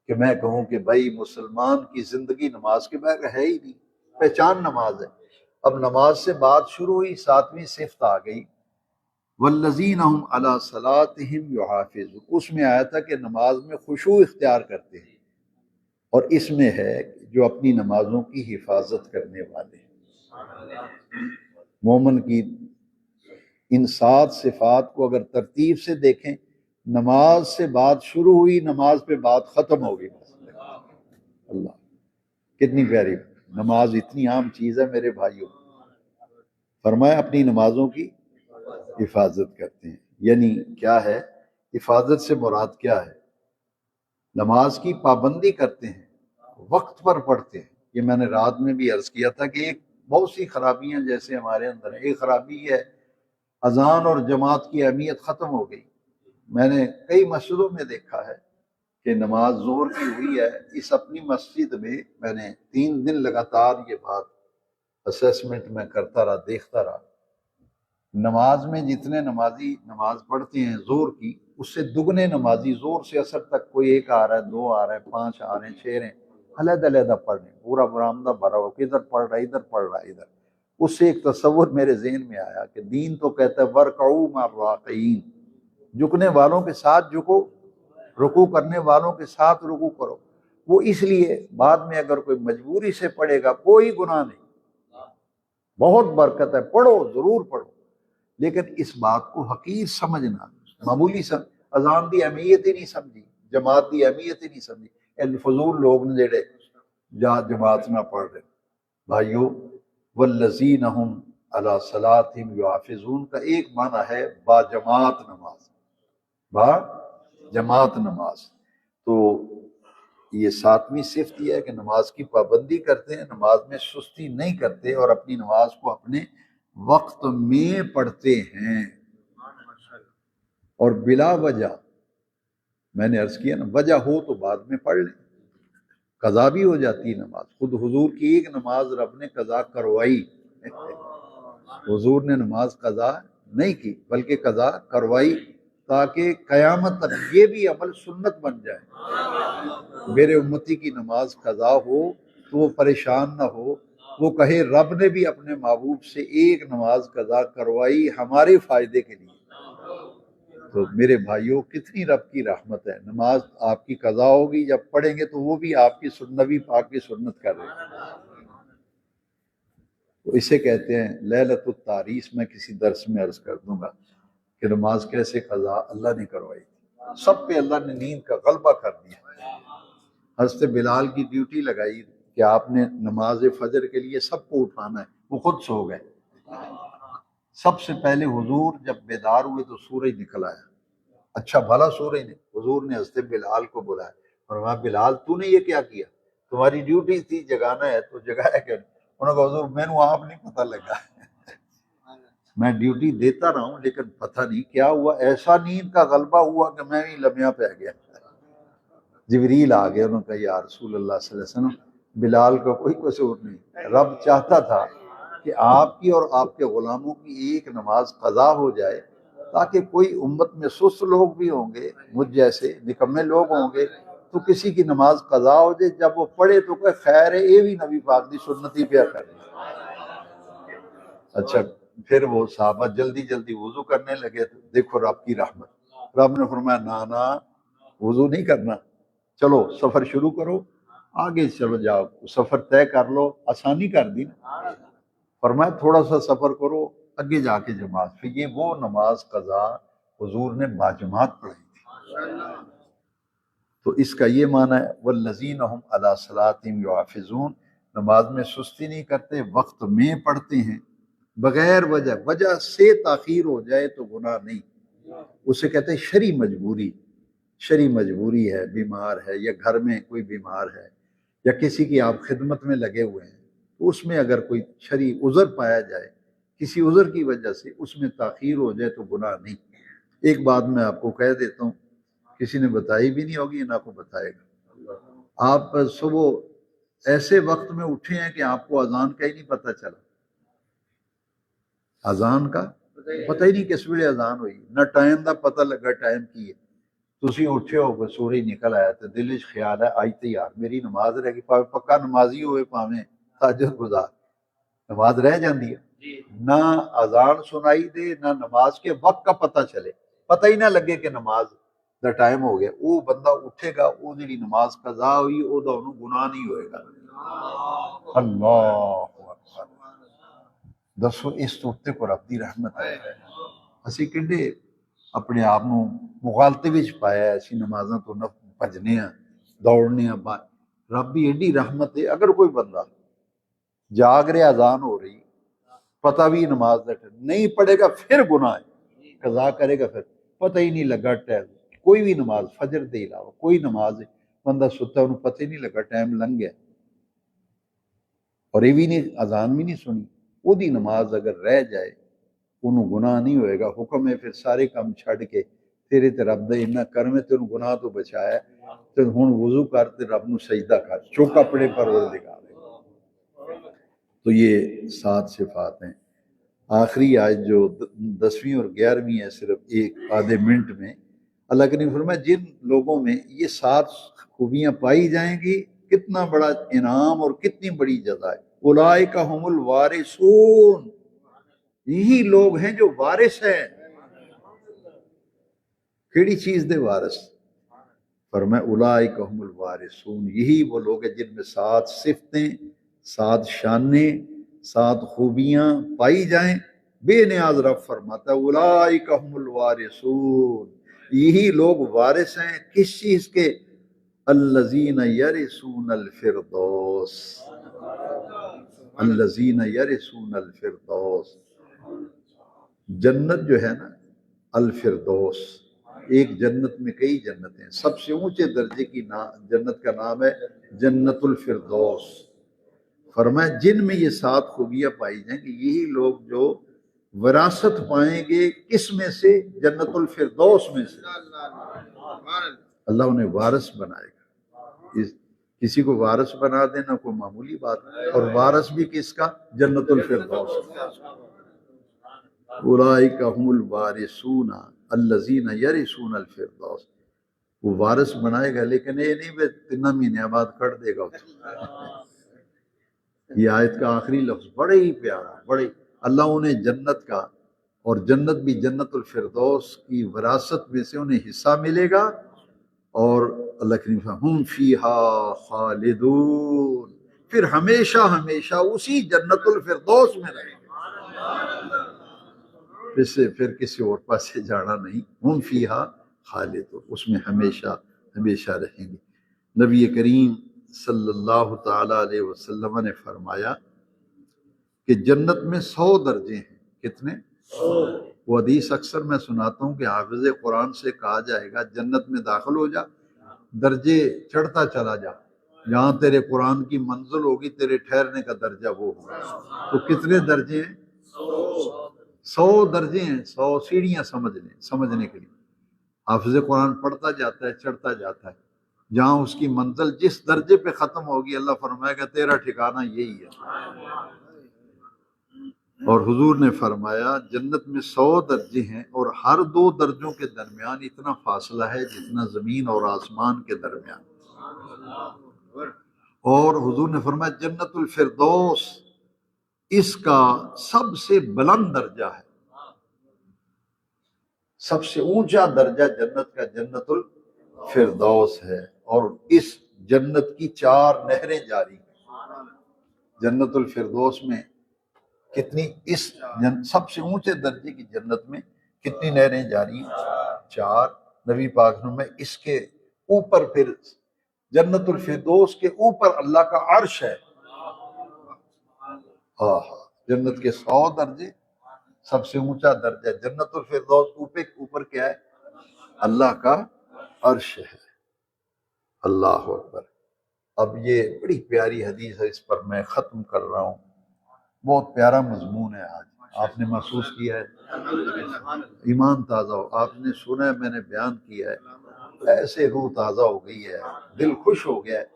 کہ میں کہوں کہ بھائی مسلمان کی زندگی نماز کے بغیر ہے ہی نہیں، پہچان نماز ہے۔ اب نماز سے بات شروع ہوئی، 7ویں صفت آ گئی، والذین هم علی صلاتهم یحافظون۔ اس میں آیا تھا کہ نماز میں خشوع اختیار کرتے ہیں، اور اس میں ہے جو اپنی نمازوں کی حفاظت کرنے والے ہیں۔ مومن کی ان 7 صفات کو اگر ترتیب سے دیکھیں، نماز سے بات شروع ہوئی، نماز پہ بات ختم ہو گئی۔ اللہ، کتنی پیاری نماز، اتنی عام چیز ہے میرے بھائیوں۔ فرمایا اپنی نمازوں کی حفاظت کرتے ہیں، یعنی کیا ہے حفاظت سے مراد کیا ہے؟ نماز کی پابندی کرتے ہیں، وقت پر پڑھتے ہیں۔ یہ میں نے رات میں بھی عرض کیا تھا کہ ایک بہت سی خرابیاں جیسے ہمارے اندر ہیں۔ ایک خرابی یہ ہے اذان اور جماعت کی اہمیت ختم ہو گئی۔ میں نے کئی مسجدوں میں دیکھا ہے کہ نماز ظہر کی ہوئی ہے، اس اپنی مسجد میں نے 3 دن لگاتار یہ بات اسیسمنٹ میں کرتا رہا، دیکھتا رہا۔ نماز میں جتنے نمازی نماز پڑھتے ہیں ظہر کی، اس سے دگنے نمازی ظہر سے عصر تک، کوئی 1 آ رہا ہے، 2 آ رہا ہے، 5 آ رہے ہیں، 6 رہے ہیں، علیحدہ علیحدہ پڑھ رہے ہیں، پورا برآمدہ بھرا ہو، ادھر پڑھ رہا ہے، ادھر پڑھ رہا ہے، ادھر۔ اس سے ایک تصور میرے ذہن میں آیا کہ دین تو کہتا ہے وَارْكَعُوا مَعَ الرَّاكِعِينَ، جھکنے والوں کے ساتھ جھکو، رکوع کرنے والوں کے ساتھ رکوع کرو۔ وہ اس لیے بعد میں اگر کوئی مجبوری سے پڑھے گا کوئی گناہ نہیں، بہت برکت ہے، پڑھو، ضرور پڑھو، لیکن اس بات کو حقیر سمجھنا، معمولی اذان دی اہمیت ہی نہیں سمجھی، جماعت دی اہمیت ہی نہیں سمجھی، فضول لوگ نے جڑے جہاں جماعت نہ پڑھ رہے۔ بھائیو، والذین هم علی صلاتہم یحافظون کا ایک معنی ہے با جماعت نماز، با جماعت نماز۔ تو یہ 7ویں صفت یہ ہے کہ نماز کی پابندی کرتے ہیں، نماز میں سستی نہیں کرتے، اور اپنی نماز کو اپنے وقت میں پڑھتے ہیں، اور بلا وجہ، میں نے عرض کیا نا، وجہ ہو تو بعد میں پڑھ لیں، قضا بھی ہو جاتی ہے نماز۔ خود حضور کی ایک نماز رب نے قضا کروائی، حضور نے نماز قضا نہیں کی بلکہ قضا کروائی، تاکہ قیامت تک یہ بھی عمل سنت بن جائے۔ میرے امتی کی نماز قضا ہو تو وہ پریشان نہ ہو، وہ کہے رب نے بھی اپنے محبوب سے ایک نماز قضا کروائی ہمارے فائدے کے لیے۔ تو میرے بھائیوں، کتنی رب کی رحمت ہے، نماز آپ کی قضا ہوگی، جب پڑھیں گے تو وہ بھی آپ کی نبی پاک کی سنت کر رہے ہیں۔ تو اسے کہتے ہیں لیلۃ التعریس۔ میں کسی درس میں عرض کر دوں گا کہ نماز کیسے قضا اللہ نے کروائی تھی۔ سب پہ اللہ نے نیند کا غلبہ کر دیا۔ حضرت بلال کی ڈیوٹی لگائی کہ آپ نے نماز فجر کے لیے سب کو اٹھانا ہے، وہ خود سو گئے۔ سب سے پہلے حضور جب بیدار ہوئے تو سورج نکل آیا، اچھا بھلا سورج نے، حضور نے حضرت بلال کو بلایا، فرمایا بلال تو نے یہ کیا کیا؟ تمہاری ڈیوٹی تھی جگانا ہے تو جگایا کیوں نہیں؟ انہوں نے کہا حضور میں نے آپ نہیں پتہ لگا، میں ڈیوٹی دیتا رہا ہوں لیکن پتہ نہیں کیا ہوا، ایسا نیند کا غلبہ ہوا کہ میں بھی لمحہ پہ گیا۔ جبریل آ گیا، انہوں نے کہا یا رسول اللہ صلی اللہ علیہ وسلم، بلال کا کوئی قصور نہیں، رب چاہتا تھا کہ آپ کی اور آپ کے غلاموں کی ایک نماز قضا ہو جائے، تاکہ کوئی امت میں سست لوگ بھی ہوں گے، مجھ جیسے نکمے لوگ ہوں گے، تو کسی کی نماز قضا ہو جائے، جب وہ پڑھے تو کہ خیر ہے، یہ بھی نبی پاک دی سنتی پہ کر رہے۔ اچھا، پھر وہ صحابہ جلدی جلدی وضو کرنے لگے، تو دیکھو رب کی رحمت، رب نے فرمایا نا وضو نہیں کرنا، چلو سفر شروع کرو، آگے چلو جاؤ، سفر طے کر لو، آسانی کر دی نا۔ فرمایا تھوڑا سا سفر کرو، آگے جا کے جماعت۔ پھر یہ وہ نماز قضا حضور نے باجماعت پڑھی تھی۔ تو اس کا یہ معنی ہے والذین هم علی صلاتہم یحافظون، نماز میں سستی نہیں کرتے، وقت میں پڑھتے ہیں، بغیر وجہ سے تاخیر ہو جائے تو گناہ نہیں، اسے کہتے ہیں شرعی مجبوری۔ شرعی مجبوری ہے، بیمار ہے، یا گھر میں کوئی بیمار ہے، یا کسی کی آپ خدمت میں لگے ہوئے ہیں، تو اس میں اگر کوئی شرعی عذر پایا جائے، کسی عذر کی وجہ سے اس میں تاخیر ہو جائے تو گناہ نہیں۔ ایک بات میں آپ کو کہہ دیتا ہوں، کسی نے بتائی بھی نہیں ہوگی، نہ کو بتائے گا۔ آپ صبح ایسے وقت میں اٹھے ہیں کہ آپ کو اذان کا ہی نہیں پتہ چلا، اذان کا پتہ ہی نہیں کس ویلے اذان ہوئی، نہ ٹائم دا پتہ لگا ٹائم کی ہے۔ تسی اٹھے ہو کہ سورج نکل آیا تو دل وچ خیال ہے آج تے یار میری نماز رہ گئی، پاویں پکا نمازی ہوئے پاویں تہجد گزار، نماز رہ جاندی ہے، نہ اذان سنائی دے نہ نماز کے وقت کا پتہ چلے، پتہ ہی نہ لگے کہ نماز دا ٹائم ہو گیا، وہ بندہ اٹھے گا، وہ جڑی نماز قضا ہوئی وہ دا انہوں گناہ نہیں ہوئے گا۔ اللہ اکبر، دسو اس تو اتنے کو رب دی رحمت ہے۔ اسی کنڈے اپنے آپ نو مغالطے وچ پایا ہے، اسی نمازاں تو نہ بھجنے ہیں دوڑنے ہیں، رب بھی ایڈی رحمت ہے، اگر کوئی بندہ جاگ رہے اذان ہو رہی پتہ بھی نماز دا نہیں پڑھے گا پھر گناہ ہے، قضا کرے گا پھر پتہ ہی نہیں لگا ٹائم، کوئی بھی نماز فجر دے علاوہ کوئی نماز ہے بندہ ستا انہوں پتہ ہی نہیں لگا ٹائم لنگ گیا اور یہ بھی نہیں اذان بھی نہیں سنی، وہ دی نماز اگر رہ جائے انہوں گناہ نہیں ہوئے گا۔ حکم ہے پھر سارے کام چھڑ کے تیرے تے رب دے انہا کرمے تے انہوں گناہ تو بچایا تے ہن وضو کر تے رب نو سجدہ کر چک اپنے پروردگار ہے۔ تو یہ 7 صفات ہیں۔ آخری آیت جو 10ویں اور 11ویں ہے صرف ایک آدھے منٹ میں، اللہ کریم نے فرمایا جن لوگوں میں یہ 7 خوبیاں پائی جائیں گی کتنا بڑا انعام اور کتنی بڑی جزا ہے۔ اولئک هم الوارثون، یہی لوگ ہیں جو وارث ہیں۔ کیڑی چیز دے وارث؟ فرمایا اولئک هم الوارثون، یہی وہ لوگ ہیں جن میں 7 صفتیں 7 شانیں 7 خوبیاں پائی جائیں۔ بے نیاز رب فرماتا ہے اولئک هم الوارثون، یہی لوگ وارث ہیں کس چیز کے؟ الذین یرثون الفردوس، الذین یرثون الفردوس، جنت جو ہے نا الفردوس، ایک جنت میں کئی جنتیں ہیں، سب سے اونچے درجے کی جنت کا نام ہے جنت الفردوس۔ فرمایا جن میں یہ 7 خوبیاں پائی جائیں گی یہی لوگ جو وراثت پائیں گے کس میں سے؟ جنت الفردوس میں سے۔ اللہ انہیں وارث بنائے گا، کسی کو وارث بنا دینا کوئی معمولی بات ہے، اور وارث بھی کس کا؟ جنت الفردوس۔ اولئک هم الوارثون الذین یرثون الفردوس، وہ وارث بنائے گا لیکن یہ نہیں کہ 3 مہینے بعد کٹ دے گا۔ یہ آیت کا آخری لفظ بڑے ہی پیارا، بڑے اللہ انہیں جنت کا، اور جنت بھی جنت الفردوس کی وراثت میں سے انہیں حصہ ملے گا، اور اللہ کریم ہم فیہا خالدون، پھر ہمیشہ ہمیشہ اسی جنت الفردوس میں رہیں گے، پھر کسی اور پاس سے جانا نہیں، ہم فیہا خالدون، اس میں ہمیشہ ہمیشہ رہیں گے۔ نبی کریم صلی اللہ تعالیٰ علیہ وسلم نے فرمایا کہ جنت میں 100 درجے ہیں۔ کتنے؟ وہ حدیث اکثر میں سناتا ہوں کہ حافظ قرآن سے کہا جائے گا جنت میں داخل ہو جا، درجے چڑھتا چلا جا، جہاں تیرے قرآن کی منزل ہوگی تیرے ٹھہرنے کا درجہ وہ ہوگا۔ تو کتنے درجے ہیں؟ 100 درجے ہیں، 100 سیڑھیاں سمجھنے کے لیے۔ حافظ قرآن پڑھتا جاتا ہے چڑھتا جاتا ہے، جہاں اس کی منزل جس درجے پہ ختم ہوگی اللہ فرمائے گا تیرا ٹھکانہ یہی ہے۔ اور حضور نے فرمایا جنت میں 100 درجے ہیں، اور ہر 2 درجوں کے درمیان اتنا فاصلہ ہے جتنا زمین اور آسمان کے درمیان۔ اور حضور نے فرمایا جنت الفردوس اس کا سب سے بلند درجہ ہے، سب سے اونچا درجہ جنت کا جنت الفردوس ہے، اور اس جنت کی 4 نہریں جاری ہیں۔ جنت الفردوس میں کتنی، اس سب سے اونچے درجے کی جنت میں کتنی نہریں جاری ہیں؟ 4۔ نبی پاک نے اس کے اوپر پھر جنت الفردوس کے اوپر اللہ کا عرش ہے۔ جنت کے 100 درجے، سب سے اونچا درجہ جنت الفردوس، اوپر کیا ہے؟ اللہ کا عرش ہے۔ اللہ اکبر۔ اب یہ بڑی پیاری حدیث ہے، اس پر میں ختم کر رہا ہوں۔ بہت پیارا مضمون ہے آج، آپ نے محسوس کیا ہے، ایمان تازہ ہو، آپ نے سنا ہے، میں نے بیان کیا ہے، ایسے روح تازہ ہو گئی ہے، دل خوش ہو گیا ہے۔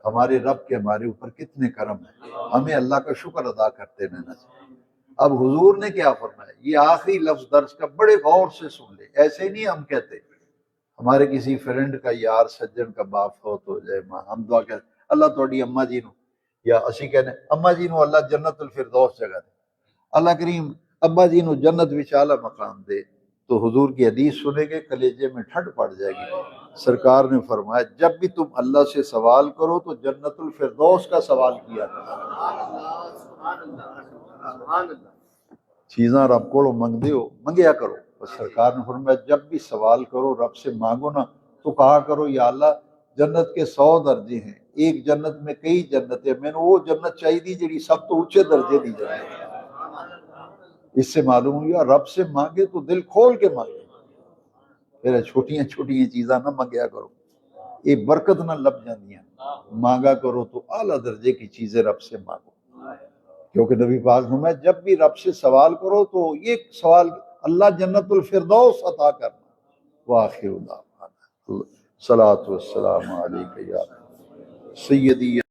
ہمارے رب کے ہمارے اوپر کتنے کرم ہیں، ہمیں اللہ کا شکر ادا کرتے رہنا چاہیے۔ اب حضور نے کیا فرمایا، یہ آخری لفظ درس کا بڑے غور سے سن لے، ایسے نہیں ہم کہتے ہمارے کسی فرینڈ کا یار سجن کا باپ فوت ہو جائے، ماں ہم دعا کہتے اللہ توڑی اماں جی نو، یا اسی کہنے اماں جی نو اللہ جنت الفردوس جگہ دے، اللہ کریم ابا جی نو جنت وچ اعلیٰ مقام دے، تو حضور کی حدیث سنے گے کلیجے میں ٹھنڈ پڑ جائے گی۔ سرکار نے فرمایا جب بھی تم اللہ سے سوال کرو تو جنت الفردوس کا سوال کیا کرو۔ چیزاں رب کو منگ دے ہو منگیا کرو، بس سرکار نے فرمایا جب بھی سوال کرو رب سے مانگو نا تو کہا کرو یا اللہ جنت کے 100 درجے ہیں، ایک جنت میں کئی جنتیں، میں نے وہ جنت چاہیے دی جڑی سب تو اونچے درجے دی جائے۔ اس سے معلوم ہوا رب سے مانگے تو دل کھول کے مانگے، پھر چھوٹیاں چھوٹیاں چیزاں نہ منگیا کرو، یہ برکت نہ لب جاندیاں، مانگا کرو تو اعلیٰ درجے کی چیزیں رب سے مانگو، کیونکہ نبی پاک نے فرمایا جب بھی رب سے سوال کرو تو یہ سوال اللہ جنت الفردوس عطا کرنا۔ وآخر دعوانا الصلاۃ والسلام علیک یا سیدی